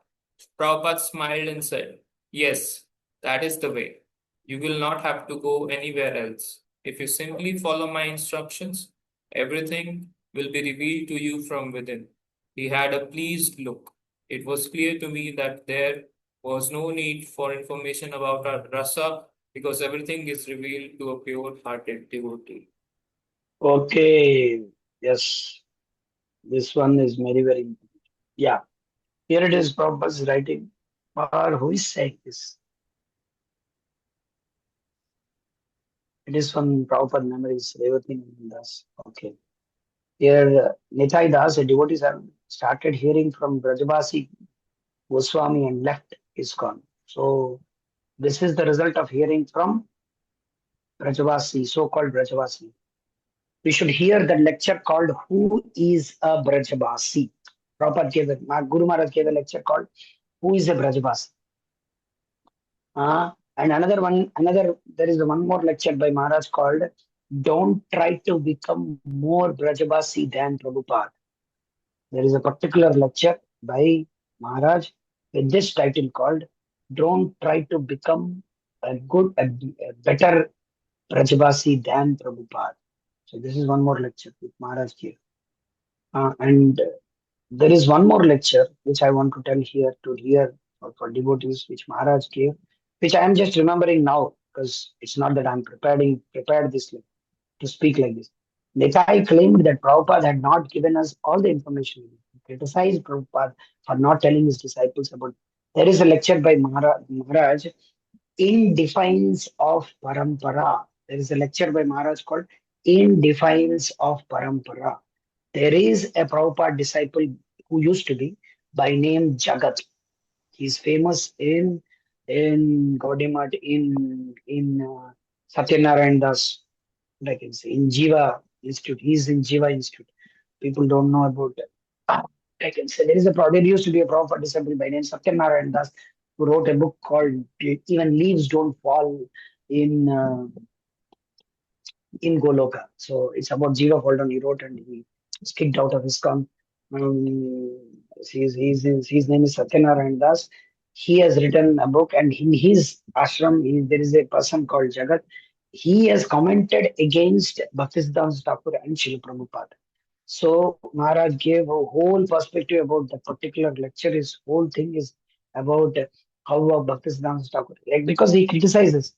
Prabhupada smiled and said, yes, that is the way. You will not have to go anywhere else. If you simply follow my instructions, everything will be revealed to you from within. He had a pleased look. It was clear to me that there was no need for information about our rasa because everything is revealed to a pure-hearted devotee. Okay, yes, this one is very, very important. Yeah, here it is, Prabhupada's writing. Or who is saying this? It is from Prabhupada Memories, Revati Nandan Das. Okay. Here, Nitai Das, a devotee, started hearing from Brajabasi Goswami and left ISKCON. So, this is the result of hearing from Brajavasi, so-called Brajavasi. We should hear the lecture called "Who is a Brajavasi?" Prabhupada gave Guru Maharaj gave a lecture called "Who is a Brajavasi?" And there is one more lecture by Maharaj called "Don't Try to Become More Brajavasi Than Prabhupada." There is a particular lecture by Maharaj with this title called "Don't Try to Become a better Brajavasi than Prabhupada." So this is one more lecture with Maharaj here. And there is one more lecture which I want to tell here to hear for devotees, which Maharaj gave, which I am just remembering now because it's not that I'm prepared this to speak like this. Nitai claimed that Prabhupada had not given us all the information. He criticized Prabhupada for not telling his disciples about. There is a lecture by Maharaj in Defiance of Parampara. There is a lecture by Maharaj called In Defiance of Parampara. There is a Prabhupada disciple who used to be by name Jagat. He's famous in Gaudiya in Satyanarayan Das, I can say, in Jiva Institute. He's in Jiva Institute. People don't know about it. I can say there used to be a Prabhupada disciple by name Satyanarayan Das who wrote a book called Even Leaves Don't Fall in uh, in Goloka. So it's about Jiva Hold he wrote and he was kicked out of ISKCON. His name is Satyanarayan Das. He has written a book and in his ashram, there is a person called Jagat. He has commented against Bhaktisiddhanta Thakur and Srila Prabhupada. So Maharaj gave a whole perspective about the particular lecture. His whole thing is about how Bhaktisiddhanta Thakur, like, because he criticizes.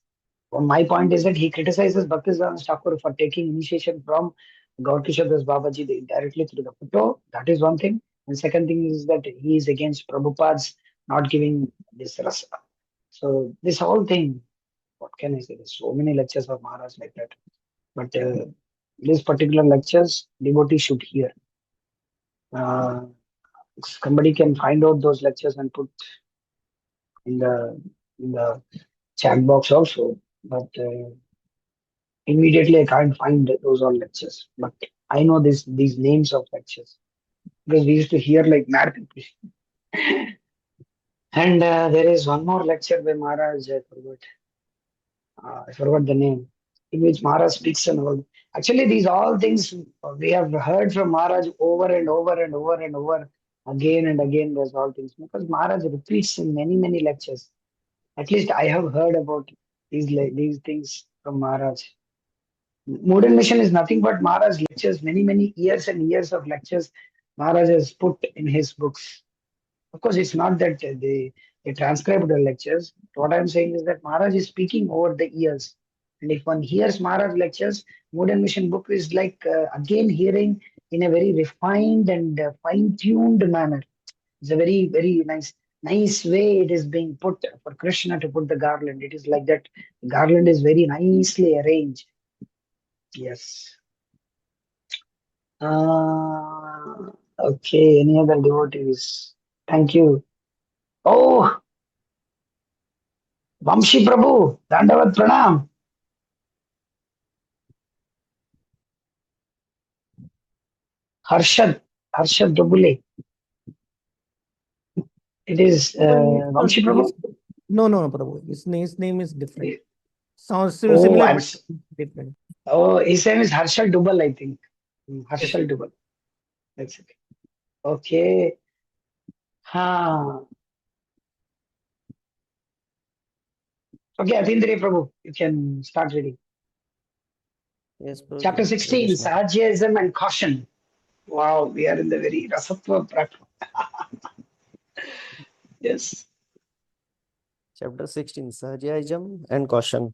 Well, my point is that he criticizes Bhaktisiddhanta Thakur for taking initiation from Gaur Kishore Das Babaji directly through the photo. That is one thing. And second thing is that he is against Prabhupada's not giving this rasa. So this whole thing, what can I say? There's so many lectures of Maharaj like that. But these particular lectures, devotees should hear. Uh, somebody can find out those lectures and put in the chat box also. But immediately I can't find those all lectures. But I know these names of lectures because we used to hear like mad people. And there is one more lecture by Maharaj. I forgot the name, in which Maharaj speaks and all. Actually, these all things we have heard from Maharaj over and over and over and over again and again. Those all things because Maharaj repeats in many lectures. At least I have heard about these things from Maharaj. Modern mission is nothing but Maharaj lectures, many years and years of lectures Maharaj has put in his books. Of course, it's not that they transcribed the lectures. What I'm saying is that Maharaj is speaking over the years. And if one hears Maharaj lectures, Modern Mission book is like again hearing in a very refined and fine-tuned manner. It's a very nice way it is being put for Krishna to put the garland. It is like that. The garland is very nicely arranged. Yes. Okay. Any other devotees? Thank you. Oh, Vamshi Prabhu, Dandavat Pranam. Harshad Dubule. It is Vamshi Prabhu. No, Prabhu. His name is different. Sounds Oh, similar, but different. oh, his name is Harshal Dubal, I think. Yes. Harshal Dubal. That's it. Okay. Ha. Okay, Atindriya Prabhu, you can start reading. Yes, Prabhu. Chapter 16, Sahajyism and Caution. Wow, we are in the very Rasatva platform. Yes. Chapter 16, Sahajyism and Caution.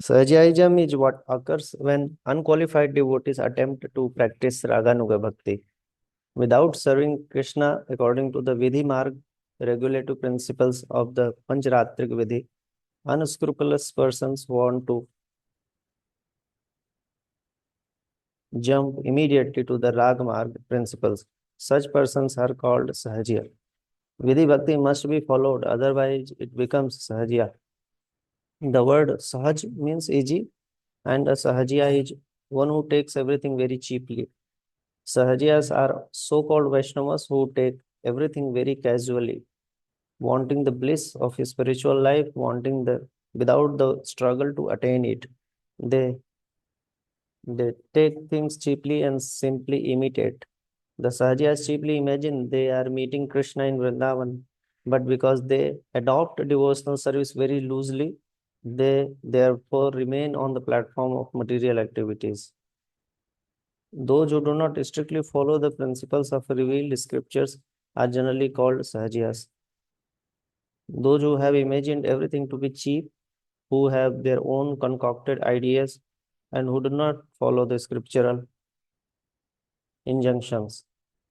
Sahajyism is what occurs when unqualified devotees attempt to practice Raganuga Bhakti without serving Krishna according to the Vidhi Marg regulative principles of the Pancharatrik Vidhi. Unscrupulous persons want to jump immediately to the Rag Marg principles. Such persons are called Sahajya. Vidhi Bhakti must be followed, otherwise it becomes Sahajya. The word Sahaj means easy, and a Sahajya is one who takes everything very cheaply. Sahajyas are so-called Vaishnavas who take everything very casually, wanting the bliss of his spiritual life, wanting the without the struggle to attain it. They take things cheaply and simply imitate. The Sahajyas cheaply imagine they are meeting Krishna in Vrindavan, but because they adopt devotional service very loosely, they therefore remain on the platform of material activities. Those who do not strictly follow the principles of revealed scriptures are generally called Sahajyas. Those who have imagined everything to be cheap, who have their own concocted ideas, and who do not follow the scriptural injunctions.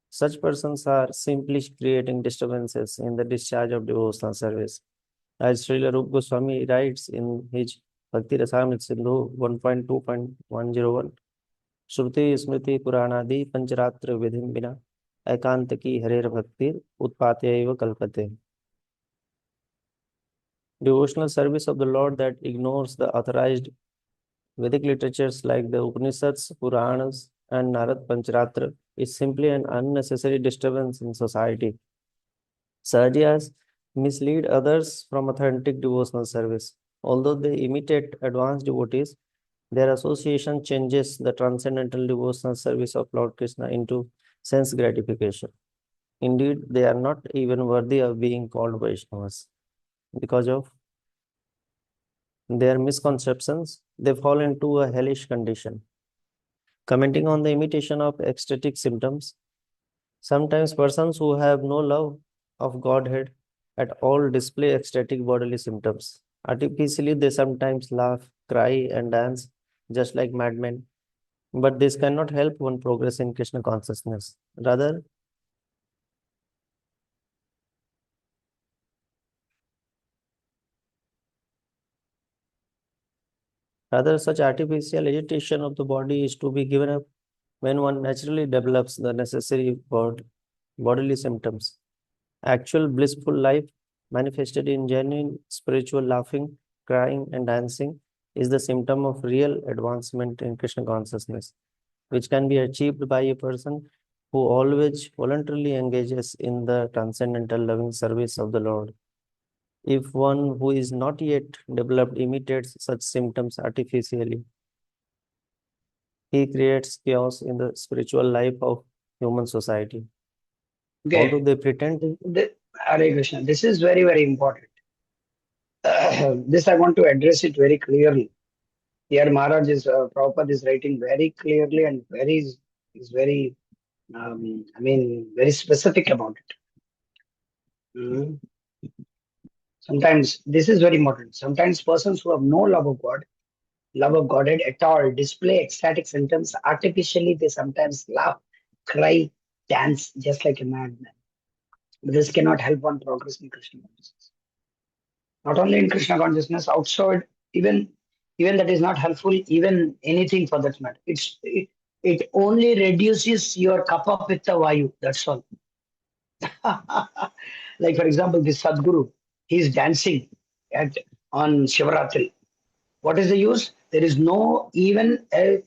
Such persons are simply creating disturbances in the discharge of devotional service. As Srila Rupa Goswami writes in his Bhakti Rasamrita Sindhu 1.2.101, Shruti Smriti Puranadi Pancharatra Vidhim Bina Ekantaki Harer Bhaktir Utpatyaiva Kalpate. Devotional service of the Lord that ignores the authorized Vedic literatures like the Upanishads, Puranas, and Narad Pancharatra is simply an unnecessary disturbance in society. Sahajyas mislead others from authentic devotional service. Although they imitate advanced devotees, their association changes the transcendental devotional service of Lord Krishna into sense gratification. Indeed, they are not even worthy of being called Vaishnavas. Because of their misconceptions, they fall into a hellish condition. Commenting on the imitation of ecstatic symptoms, sometimes persons who have no love of Godhead at all display ecstatic bodily symptoms. Artificially, they sometimes laugh, cry, and dance just like madmen. But this cannot help one progress in Krishna consciousness. Rather, such artificial agitation of the body is to be given up when one naturally develops the necessary bodily symptoms. Actual blissful life, manifested in genuine spiritual laughing, crying, and dancing, is the symptom of real advancement in Krishna consciousness, which can be achieved by a person who always voluntarily engages in the transcendental loving service of the Lord. If one who is not yet developed imitates such symptoms artificially, he creates chaos in the spiritual life of human society. Okay. Although they pretend. Hare Krishna. This is very important. This I want to address it very clearly. Here Maharaj is Prabhupada is writing very clearly and is very very specific about it. Mm. Sometimes this is very important. Sometimes persons who have no love of Godhead at all, display ecstatic symptoms artificially. They sometimes laugh, cry, dance just like a madman. This cannot help one progress in Krishna consciousness. Not only in Krishna consciousness, outside, even even that is not helpful. Even anything for that matter. It only reduces your kapha pitta vayu. That's all. Like for example, this Sadguru, he is dancing at on Shivaratri. What is the use? There is no even a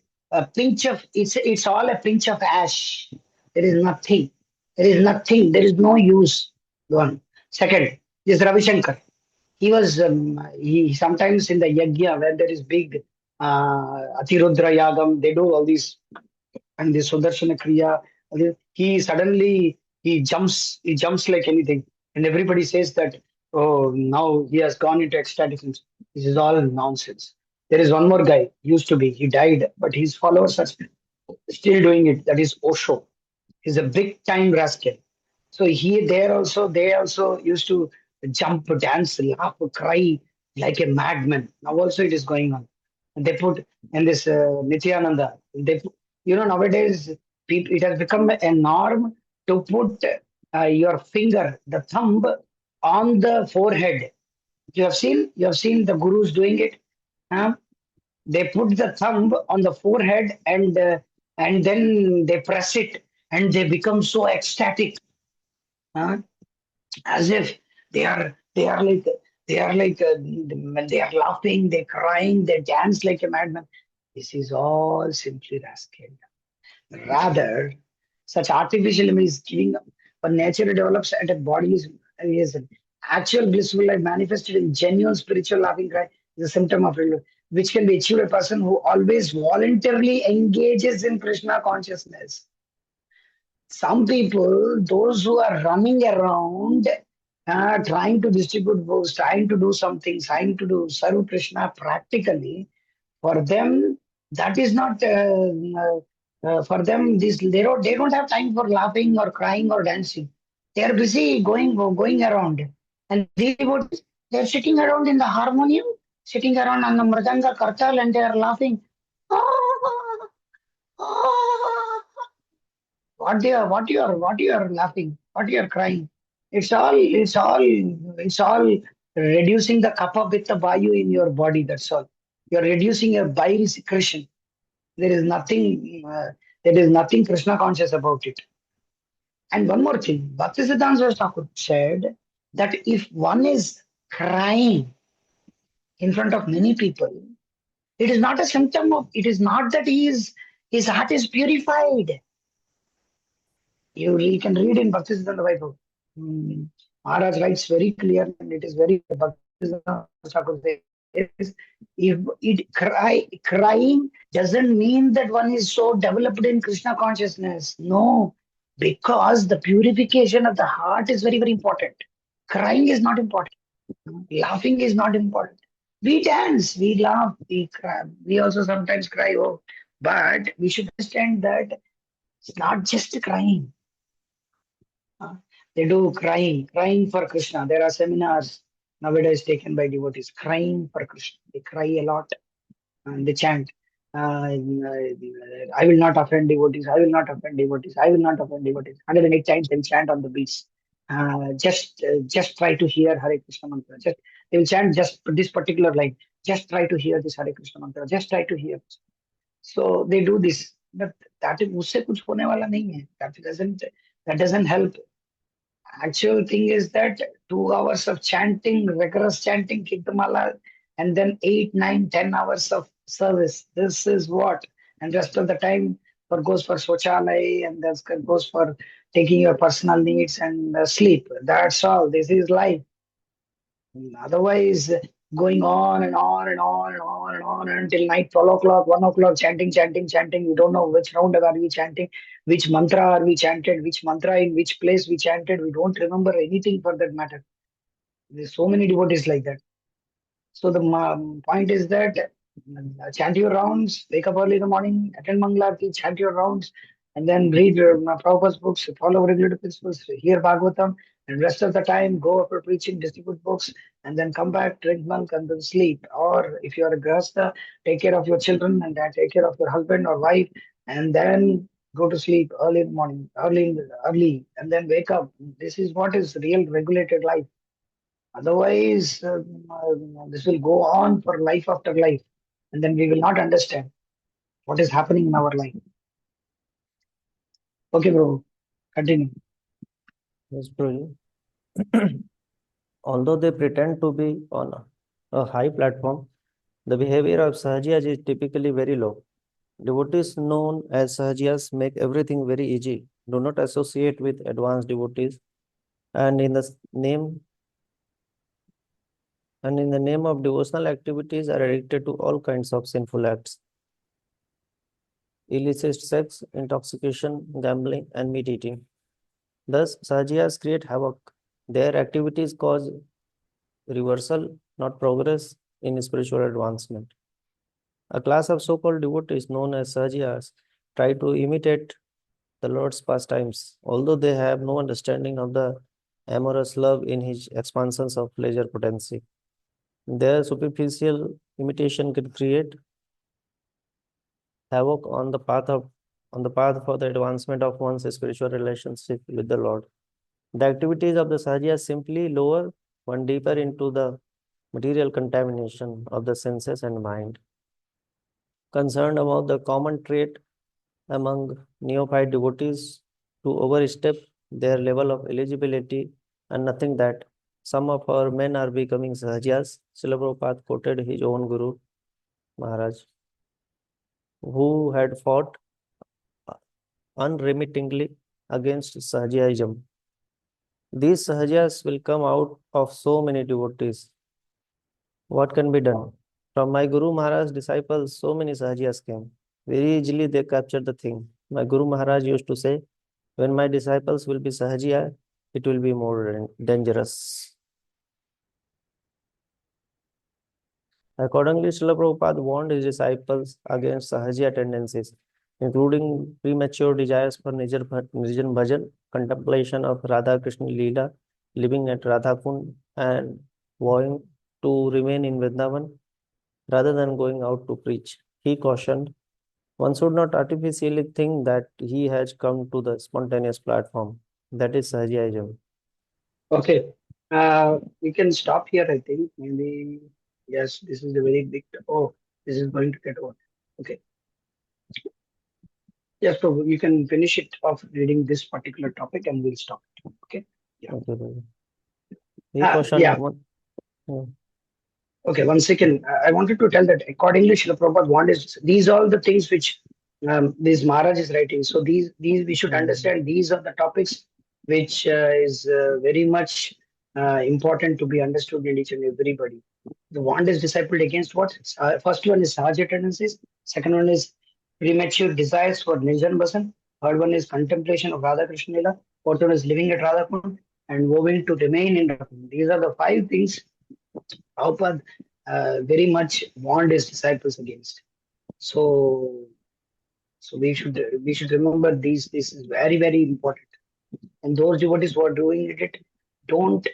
pinch of it's all a pinch of ash. There is nothing. There is nothing. There is no use. One. Second, this Ravi Shankar. He was he sometimes in the yajna where there is big Atirudra Yagam, they do all these and the Sudarshana Kriya. He jumps like anything, and everybody says that oh now he has gone into ecstatic. This is all nonsense. There is one more guy used to be he died, but his followers are still doing it. That is Osho. He's a big time rascal. So they also used to jump, dance, laugh, cry like a madman. Now also it is going on. And they put in this Nityananda. Nowadays it has become a norm to put your finger, the thumb, on the forehead. You have seen the gurus doing it. Huh? They put the thumb on the forehead and then they press it and they become so ecstatic, huh? As if when they are laughing, they're crying, they dance like a madman. This is all simply rascal. Rather, such artificial is giving up. But nature develops at a body is an actual blissful life manifested in genuine spiritual laughing cry is a symptom of religion, which can be achieved by a person who always voluntarily engages in Krishna consciousness. Some people, those who are running around, trying to distribute books, trying to do something, trying to do serve Krishna practically, for them that is not. For them, they don't have time for laughing or crying or dancing. They are busy going around, and these devotees they're sitting around in the harmonium, sitting around on the mridanga kartal, and they are laughing. What you are laughing, what you are crying. It's all reducing the kapha pitta vayu in your body. That's all. You're reducing your bile secretion. There is nothing Krishna conscious about it. And one more thing, Bhaktisiddhanta Saraswati Thakur said that if one is crying in front of many people, it is not a symptom of. It is not that his heart is purified. You can read in Bhaktisiddhanta Bible. Hmm. Maharaj writes very clear, and it is very Bhaktisiddhanta Thakur says, if crying doesn't mean that one is so developed in Krishna consciousness. No, because the purification of the heart is very, very important. Crying is not important. Laughing is not important. We dance, we laugh, we cry. We also sometimes cry. Oh, but we should understand that it's not just crying. Uh, They do crying for Krishna. There are seminars nowadays taken by devotees, crying for Krishna. They cry a lot and they chant, I will not offend devotees, I will not offend devotees, I will not offend devotees. 108 times they will chant on the beach. Just try to hear Hare Krishna mantra. They will chant just this particular line. Just try to hear this Hare Krishna mantra. Just try to hear. So they do this. But that is उससे कुछ होने वाला नहीं है. That doesn't help. Actual thing is that 2 hours of chanting, rigorous chanting, Kirtamala, and then 8, 9, 10 hours of service. This is what. And rest of the time goes for Swachalay and that goes for taking your personal needs and sleep. That's all. This is life. Otherwise, going on and on and on and on and on until night, 12 o'clock, 1 o'clock, chanting, chanting, chanting. We don't know which round are we chanting, which mantra are we chanted, which mantra in which place we chanted. We don't remember anything for that matter. There's so many devotees like that. So the point is that chant your rounds, wake up early in the morning, attend Mangalarti, chant your rounds, and then read Prabhupada's books, follow regulative principles, hear Bhagavatam, and rest of the time go for preaching, distribute books, and then come back, drink milk, and then sleep. Or if you are a grahastha, take care of your children and then take care of your husband or wife, and then go to sleep early in the morning, early, and then wake up. This is what is real regulated life. Otherwise, this will go on for life after life, and then we will not understand what is happening in our life. Okay, bro, continue. Yes, Prabhuji. Although they pretend to be on a high platform, the behavior of Sahajiyas is typically very low. Devotees known as Sahajiyas make everything very easy. Do not associate with advanced devotees, and in the name of devotional activities are addicted to all kinds of sinful acts: illicit sex, intoxication, gambling, and meat eating. Thus, Sahajiyas create havoc. Their activities cause reversal, not progress in spiritual advancement. A class of so-called devotees known as Sahajiyas try to imitate the Lord's pastimes, although they have no understanding of the amorous love in his expansions of pleasure potency. Their superficial imitation can create havoc on the path for the advancement of one's spiritual relationship with the Lord. The activities of the Sahajiyas simply lower one deeper into the material contamination of the senses and mind. Concerned about the common trait among neophyte devotees to overstep their level of eligibility, and nothing that some of our men are becoming Sahajiyas, Srila Prabhupada quoted his own Guru Maharaj, who had fought unremittingly against Sahajiyism. These Sahajiyas will come out of so many devotees. What can be done? From my Guru Maharaj's disciples, so many Sahajiyas came. Very easily they captured the thing. My Guru Maharaj used to say, when my disciples will be Sahajiya, it will be more dangerous. Accordingly, Srila Prabhupada warned his disciples against Sahajiya tendencies, including premature desires for Nijan Bhajan, contemplation of Radha Krishna Leela, living at Radha Kund, and vowing to remain in Vrindavan rather than going out to preach. He cautioned, one should not artificially think that he has come to the spontaneous platform. That is Sahajiyism. Okay, we can stop here. I think maybe yes, this is a very big. Oh, this is going to get over. Okay, yes, so you can finish it off reading this particular topic, and we'll stop it. Okay. Yeah. Okay, Prabhu. He cautioned Yeah. one. Yeah. Okay, one second. I wanted to tell that accordingly, Srila Prabhupada wanted these all the things which this Maharaj is writing. So these we should understand. These are the topics which is very much important to be understood in each and everybody. The wand is discipled against what? First one is Sahaja tendencies. Second one is premature desires for Nijan Basan. Third one is contemplation of Radha Krishna Lila. Fourth one is living at Radha Kund and vowing to remain in Radha Kund. These are the five things Prabhupada very much warned his disciples against. So, so we should remember these. This is very very important. And those devotees who are doing it, don't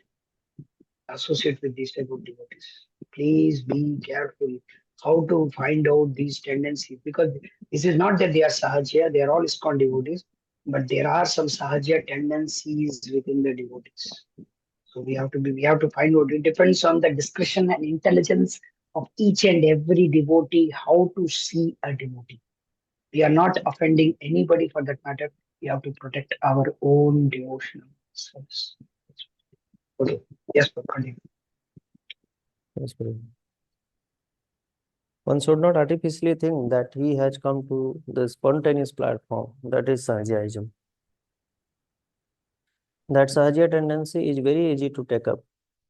associate with these type of devotees. Please be careful how to find out these tendencies, because this is not that they are sahaja, they are all ISKCON devotees, but there are some sahaja tendencies within the devotees. So we have to find out. It depends on the discretion and intelligence of each and every devotee how to see a devotee. We are not offending anybody for that matter. We have to protect our own devotional selves. Okay. Yes, continue. Yes, Prabhu. One should not artificially think that he has come to the spontaneous platform. That is Sahajiyism. That Sahajiya tendency is very easy to take up.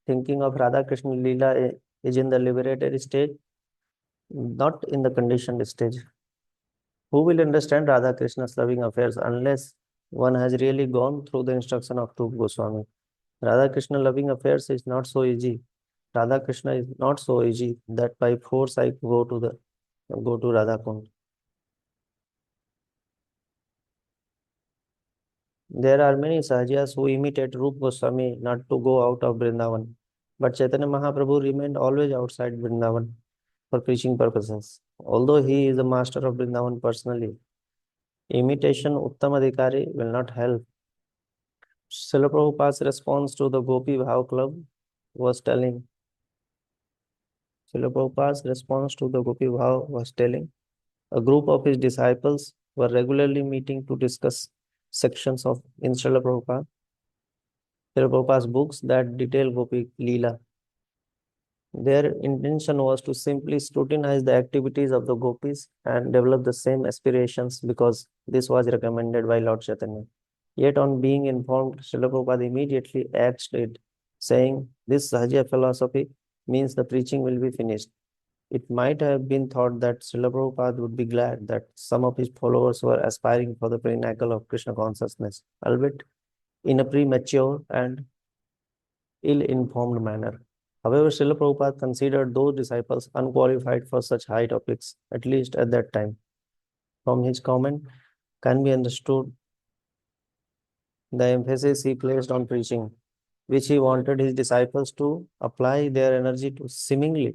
Thinking of Radha Krishna Leela is in the liberated stage, not in the conditioned stage. Who will understand Radha Krishna's loving affairs unless one has really gone through the instruction of Rupa Goswami? Radha Krishna loving affairs is not so easy. Radha Krishna is not so easy that by force I go to Radha Kund. There are many Sahajiyas who imitate Rup Goswami not to go out of Vrindavan, but Chaitanya Mahaprabhu remained always outside Vrindavan for preaching purposes. Although he is the master of Vrindavan personally, imitation Uttam Adhikari will not help. Srila Prabhupada's response to the Gopi Bhav Club was telling. Srila Prabhupada's response to the Gopi Bhav was telling. A group of his disciples were regularly meeting to discuss sections of in Srila Prabhupada's books that detail Gopi Leela. Their intention was to simply scrutinize the activities of the gopis and develop the same aspirations because this was recommended by Lord Chaitanya. Yet on being informed, Srila Prabhupada immediately axed it, saying, "This Sahaja philosophy means the preaching will be finished." It might have been thought that Srila Prabhupada would be glad that some of his followers were aspiring for the pinnacle of Krishna consciousness, albeit in a premature and ill-informed manner. However, Srila Prabhupada considered those disciples unqualified for such high topics, at least at that time. From his comment can be understood the emphasis he placed on preaching, which he wanted his disciples to apply their energy to seemingly,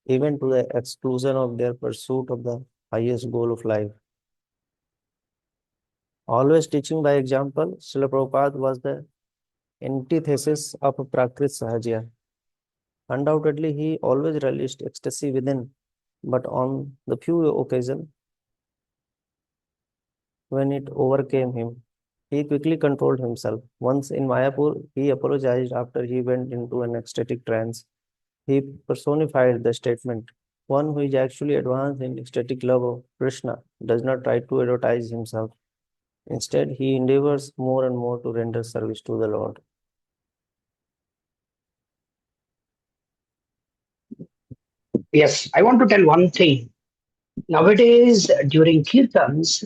even to the exclusion of their pursuit of the highest goal of life. Always teaching by example, Srila Prabhupada was the antithesis of Prakrit Sahaja. Undoubtedly, he always relished ecstasy within, but on the few occasions when it overcame him, he quickly controlled himself. Once in Mayapur, he apologized after he went into an ecstatic trance. He personified the statement, "One who is actually advanced in ecstatic love of Krishna does not try to advertise himself. Instead, he endeavors more and more to render service to the Lord." Yes, I want to tell one thing. Nowadays, during kirtans,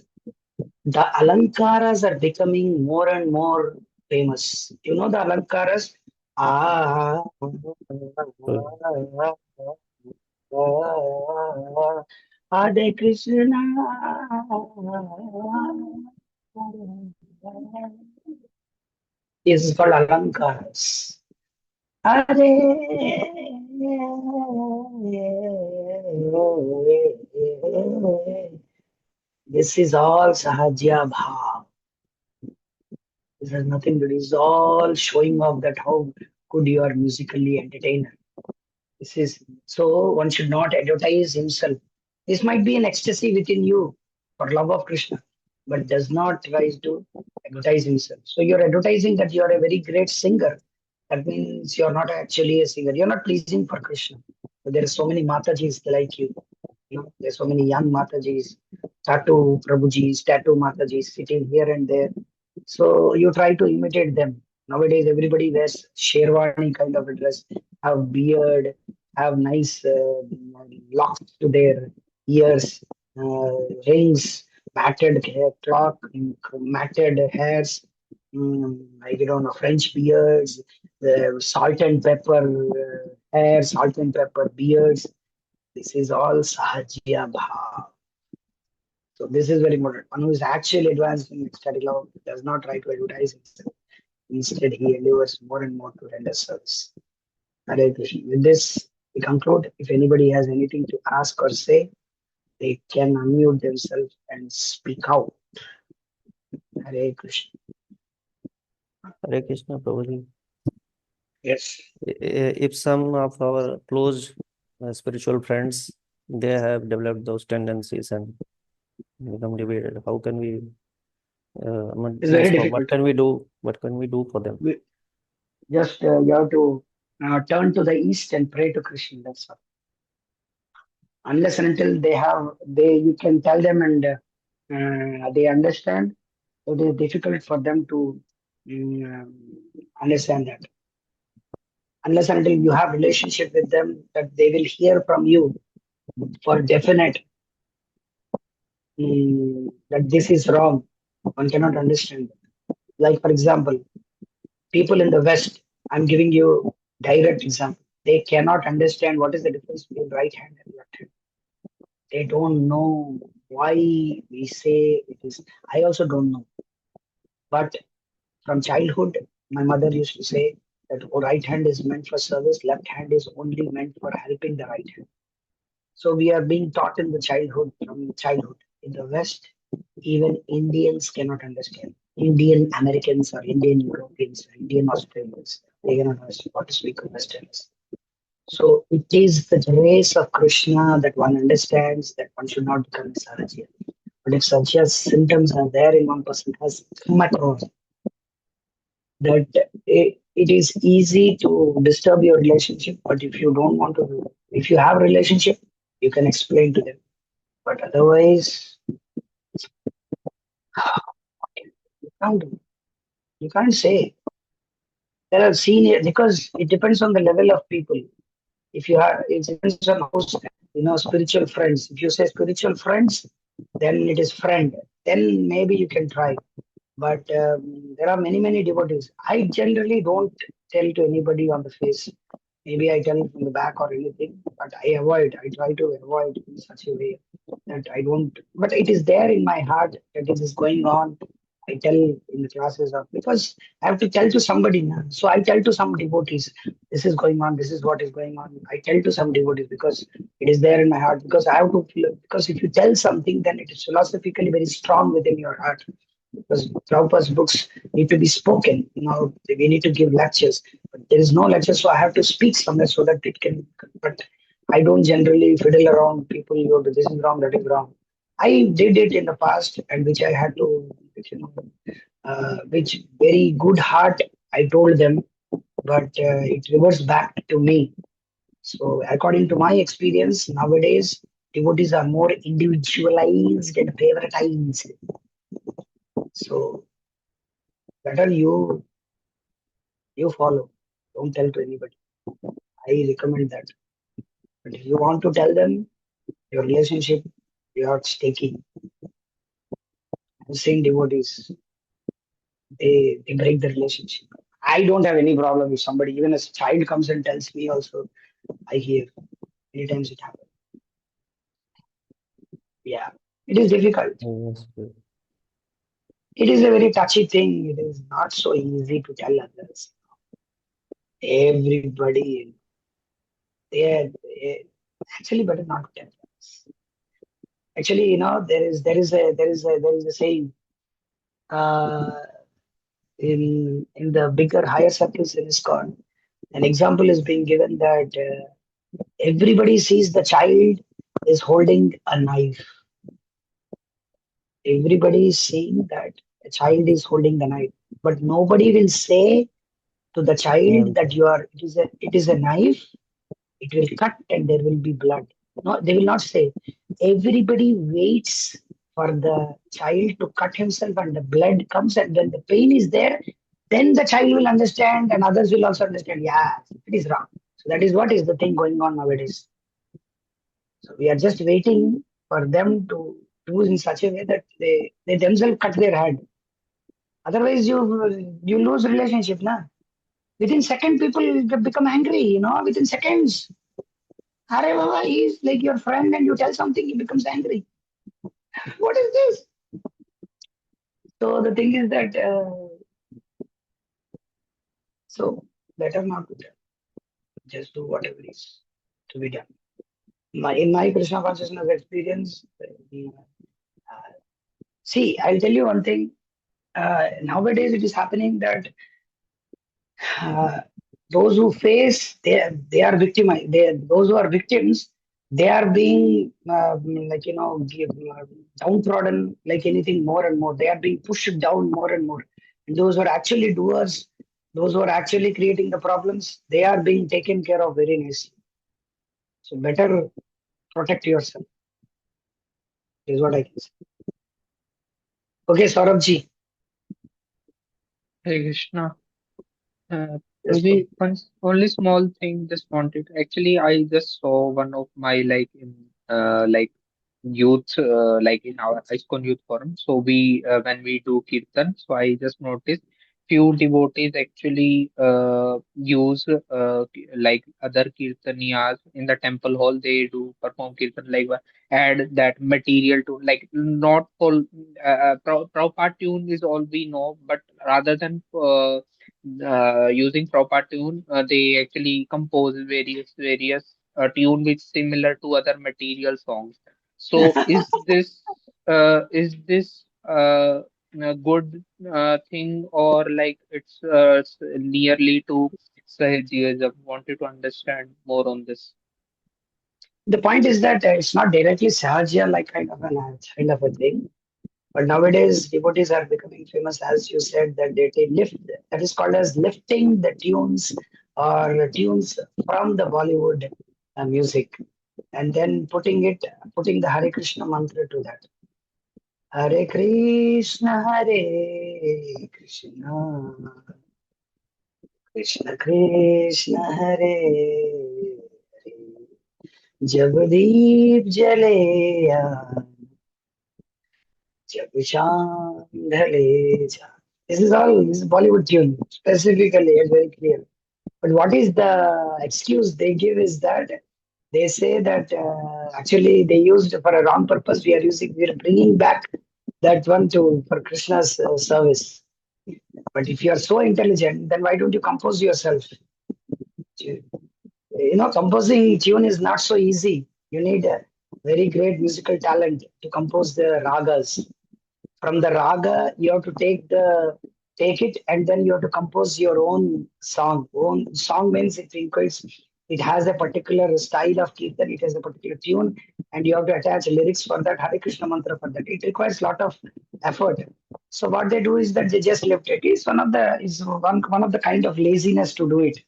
the alankaras are becoming more and more famous. You know the alankaras? Ah, So, Hare Krishna. This is called alankaras. Hare. This is all Sahajya Bhav. This has nothing to do. It's all showing off that how good you are musically entertainer. This is so one should not advertise himself. This might be an ecstasy within you for love of Krishna, but does not try to advertise himself. So you're advertising that you are a very great singer. That means you're not actually a singer. You're not pleasing for Krishna. But there are so many Matajis like you. You know, there's so many young Matajis, tattoo Prabhujis, tattoo Matajis sitting here and there. So you try to imitate them. Nowadays, everybody wears sherwani kind of a dress, have beard, have nice locks to their ears, rings, matted hair, clock, matted hairs, I don't know, French beards, salt and pepper hair, salt and pepper beards. This is all Sahajya Bhav. So this is very important. One who is actually advanced in ecstatic love does not try to advertise himself. Instead, he endeavors more and more to render service. Hare Krishna. With this, we conclude. If anybody has anything to ask or say, they can unmute themselves and speak out. Hare Krishna. Hare Krishna, Prabhuji. Yes. If some of our close spiritual friends, they have developed those tendencies and become deviated, how can we, It's very difficult. what can we do? What can we do for them? Just you have to turn to the east and pray to Krishna. That's all. Unless and until you can tell them and they understand. It is difficult for them to um, understand that. Unless and until you have relationship with them, that they will hear from you for definite that this is wrong. One cannot understand. Like for example, people in the West. I'm giving you direct example. They cannot understand what is the difference between right hand and left hand. They don't know why we say it is. I also don't know. But from childhood, my mother used to say that right hand is meant for service, left hand is only meant for helping the right hand. So we are being taught in the childhood, from childhood. In the West, even Indians cannot understand. Indian Americans or Indian Europeans or Indian Australians, they cannot understand what to speak of Westerners. So it is the grace of Krishna that one understands that one should not become a Sahaja. But if such as symptoms are there in one person has come across, that it is easy to disturb your relationship. But if you don't want to, if you have a relationship, you can explain to them. But otherwise, you can't do. You can't say. There are senior because it depends on the level of people. If you have, it depends on how spiritual friends. If you say spiritual friends, then it is friend. Then maybe you can try. But there are many devotees. I generally don't tell to anybody on the face. Maybe I tell from the back or anything, but I avoid. I try to avoid in such a way that I don't. But it is there in my heart that it is going on. I tell in the classes of because I have to tell to somebody now. So I tell to some devotees, this is going on. This is what is going on. I tell to some devotees because it is there in my heart. Because I have to feel. Because if you tell something, then it is philosophically very strong within your heart because Prabhupada's books need to be spoken. We need to give lectures, but there is no lecture, so I have to speak somewhere so that it can. But I don't generally fiddle around people. This is wrong, that is wrong. I did it in the past, and which I had to, which very good heart I told them, but it reverts back to me. So, according to my experience, nowadays devotees are more individualized and favoritized. So better you follow. Don't tell to anybody. I recommend that. But if you want to tell them your relationship, you are staking. I'm saying devotees, they break the relationship. I don't have any problem if somebody, even a child comes and tells me also, I hear. Many times it happens. Yeah. It is difficult. Yes, please. It is a very touchy thing. It is not so easy to tell others. Everybody, they actually better not to tell others. Actually, there is a saying uh, in the bigger higher circles in ISKCON. An example is being given that everybody sees the child is holding a knife. Everybody is seeing that a child is holding the knife, but nobody will say to the child Same that thing. it is a knife. It will cut and there will be blood. No, they will not say. Everybody waits for the child to cut himself and the blood comes and when the pain is there, then the child will understand and others will also understand. Yeah, it is wrong. So that is what is the thing going on nowadays. So we are just waiting for them to do in such a way that they themselves cut their head. Otherwise, you lose relationship, na. Within second, people become angry. Within seconds. Arey Baba, he's like your friend and you tell something, he becomes angry. What is this? So the thing is that, so better not to tell. Just do whatever is to be done. In my Krishna consciousness experience, see, I'll tell you one thing. Nowadays, it is happening that uh, those who face, they are victimized. Those who are victims, they are being downtrodden like anything more and more. They are being pushed down more and more. And those who are actually doers, those who are actually creating the problems, they are being taken care of very nicely. So better protect yourself is what I can say. Okay, Saurabh ji, Hey Krishna, just go. maybe one only small thing just wanted. Actually, I just saw one of my like youth like in our ISKCON youth forum. So we when we do kirtan, so I just noticed few devotees actually use like other kirtaniyas in the temple hall. They do perform kirtan, like add that material to, like, not full Prabhupada tune is all we know, but rather than using Prabhupada tune, they actually compose various tune which similar to other material songs. So is this a good thing, or like it's nearly to Sahajiyism? Wanted to understand more on this. The point is that it's not directly Sahaja like kind of a thing. But nowadays, devotees are becoming famous, as you said, that they lift, that is called as lifting the tunes or tunes from the Bollywood music, and then putting the Hare Krishna mantra to that. Hare Krishna, Krishna Krishna, Hare Hare. जब दीप जले जब शाम ढले जा. This is Bollywood tune specifically. It's very clear. But what is the excuse they give is that they say that actually they used for a wrong purpose. We are bringing back that one to for Krishna's service. But if you are so intelligent, then why don't you compose yourself? Composing tune is not so easy. You need a very great musical talent to compose the ragas. From the raga, you have to take it, and then you have to compose your own song. Own song means it has a particular style of kirtan, it has a particular tune, and you have to attach lyrics for that, Hare Krishna mantra for that. It requires a lot of effort. So what they do is that they just lift it. It's one of the kind of laziness to do it.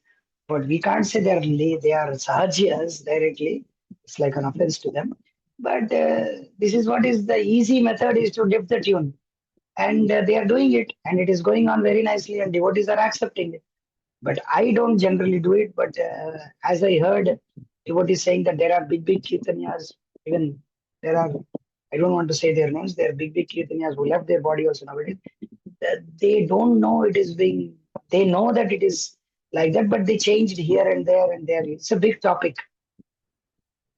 But we can't say they are sahajiyas directly. It's like an offense to them. But this is what is the easy method is to lift the tune, and they are doing it, and it is going on very nicely, and devotees are accepting it. But I don't generally do it. But as I heard devotees saying that there are big kirtaniyas, even there are, I don't want to say their names, there are big kirtaniyas who left their body also nowadays. They don't know it is being, they know that it is like that, but they changed here and there and there. It's a big topic.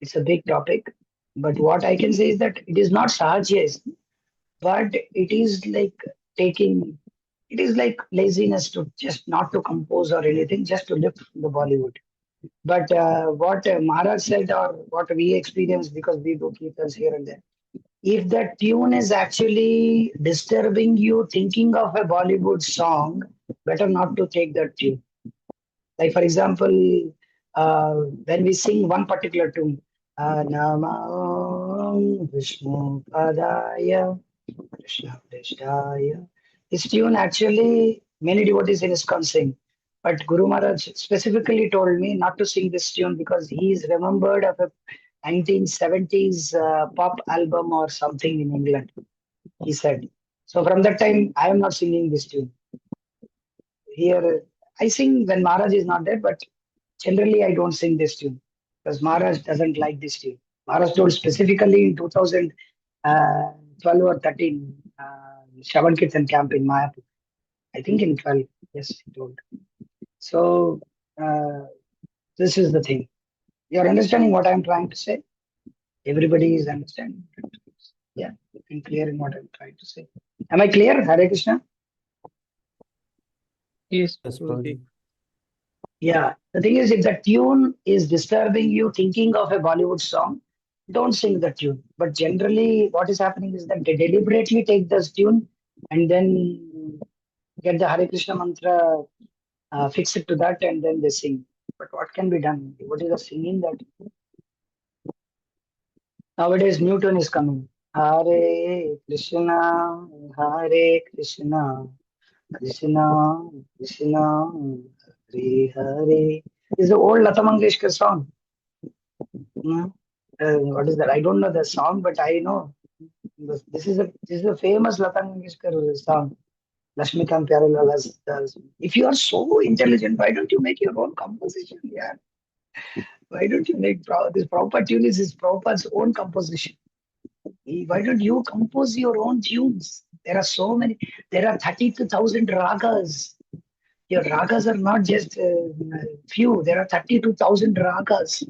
It's a big topic. But what I can say is that it is not sahaja, but taking, it is like laziness to just not to compose or anything, just to lift the Bollywood. But what Maharaj said, or what we experience, because we do kirtans here and there, if the tune is actually disturbing you thinking of a Bollywood song, better not to take that tune. Like, for example, when we sing one particular tune, Namah Vishnu Padaya Krishna Krishnaya. This tune actually many devotees in ISKCON sing. But Guru Maharaj specifically told me not to sing this tune because he is remembered of a 1970s pop album or something in England, he said. So from that time, I am not singing this tune. Here, I sing when Maharaj is not there, but generally I don't sing this tune because Maharaj doesn't like this tune. Maharaj told specifically in 2012 or 13, Shravan Kirtan camp in Mayapur. I think in 12, yes, he told. So this is the thing. You're understanding what I'm trying to say? Everybody is understanding. Yeah, I'm clear in what I'm trying to say. Am I clear, Hare Krishna? Yes, Yes, Prabhuji. Prabhuji. Yeah, the thing is, if the tune is disturbing you thinking of a Bollywood song, don't sing the tune. But generally, what is happening is that they deliberately take this tune and then get the Hare Krishna mantra, fix it to that, and then they sing. But what can be done? What is the singing that? Nowadays, new tune is coming. Hare Krishna, Hare Krishna, Krishna Krishna, Hare Hare. It's the old Lata Mangeshkar song. Hmm? What is that? I don't know the song, but I know this is a famous Lata Mangeshkar song. Lakshmikant Pyarelala's. If you are so intelligent, why don't you make your own composition? Yeah. Why don't you make this proper tune is Prabhupada's own composition? Why don't you compose your own tunes? There are so many. There are 32,000 ragas. Your ragas are not just few. There are 32,000 ragas.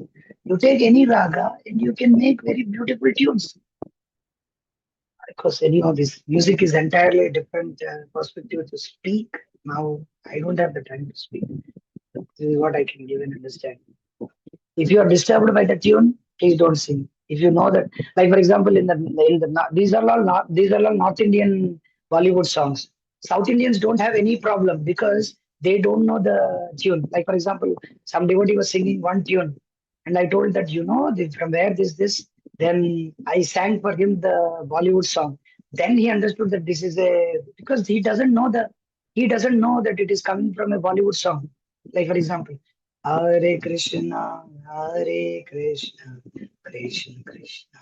You take any raga and you can make very beautiful tunes. Because anyhow, this music is entirely a different perspective to speak. Now, I don't have the time to speak. This is what I can give and understand. If you are disturbed by the tune, please don't sing. If you know that, like for example, these are all North Indian Bollywood songs. South Indians don't have any problem because they don't know the tune. Like for example, some devotee was singing one tune, and I told that from where this. Then I sang for him the Bollywood song. Then he understood that this is a because he doesn't know that it is coming from a Bollywood song. Like for example. Hare Krishna, Krishna Krishna,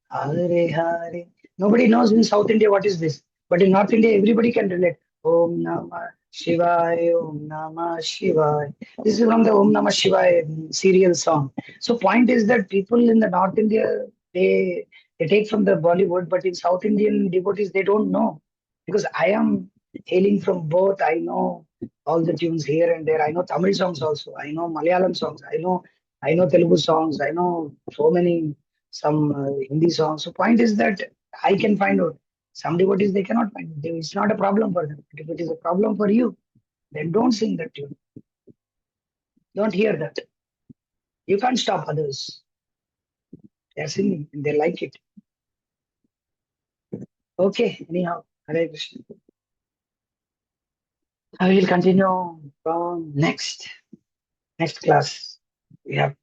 Hare Hare. Nobody knows in South India what is this, but in North India everybody can relate. Om Namah Shivaya, Om Namah Shivaya. This is from the Om Namah Shivaya serial song. So point is that people in the North India they they take from the Bollywood, but in South Indian devotees they don't know because I am hailing from both. I know all the tunes here and there. I know Tamil songs also. I know Malayalam songs. I know Telugu songs. I know so many some Hindi songs. So point is that I can find out. Some devotees they cannot find it. It's not a problem for them. But if it is a problem for you, then don't sing that tune. Don't hear that. You can't stop others. They're singing and they like it. Okay, anyhow, Hare Krishna. I will continue from next class. We have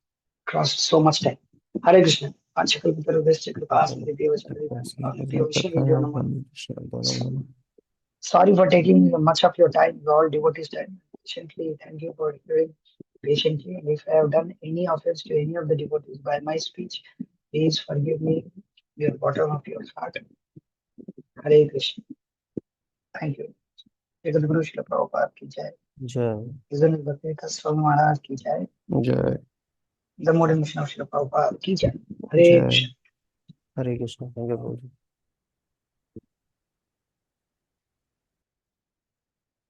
crossed so much time. Hare Krishna. Panchakalpatarubhyascha kripasindhibhyo vaishnavibhyo vishnu namo. Sorry for taking much of your time, all devotees' time. Patiently, thank you for hearing patiently. And if I have done any offense to any of the devotees by my speech, please forgive me your bottom of your heart. Hare Krishna. Thank you. Jagad Srila Prabhupada ki jai. Jai. His Holiness Bhakti Swami Maharaj ki jai. Jai. The modern mission of Srila Prabhupada ki jai. Hare Krishna. Hare Krishna. Thank you, Prabhuji.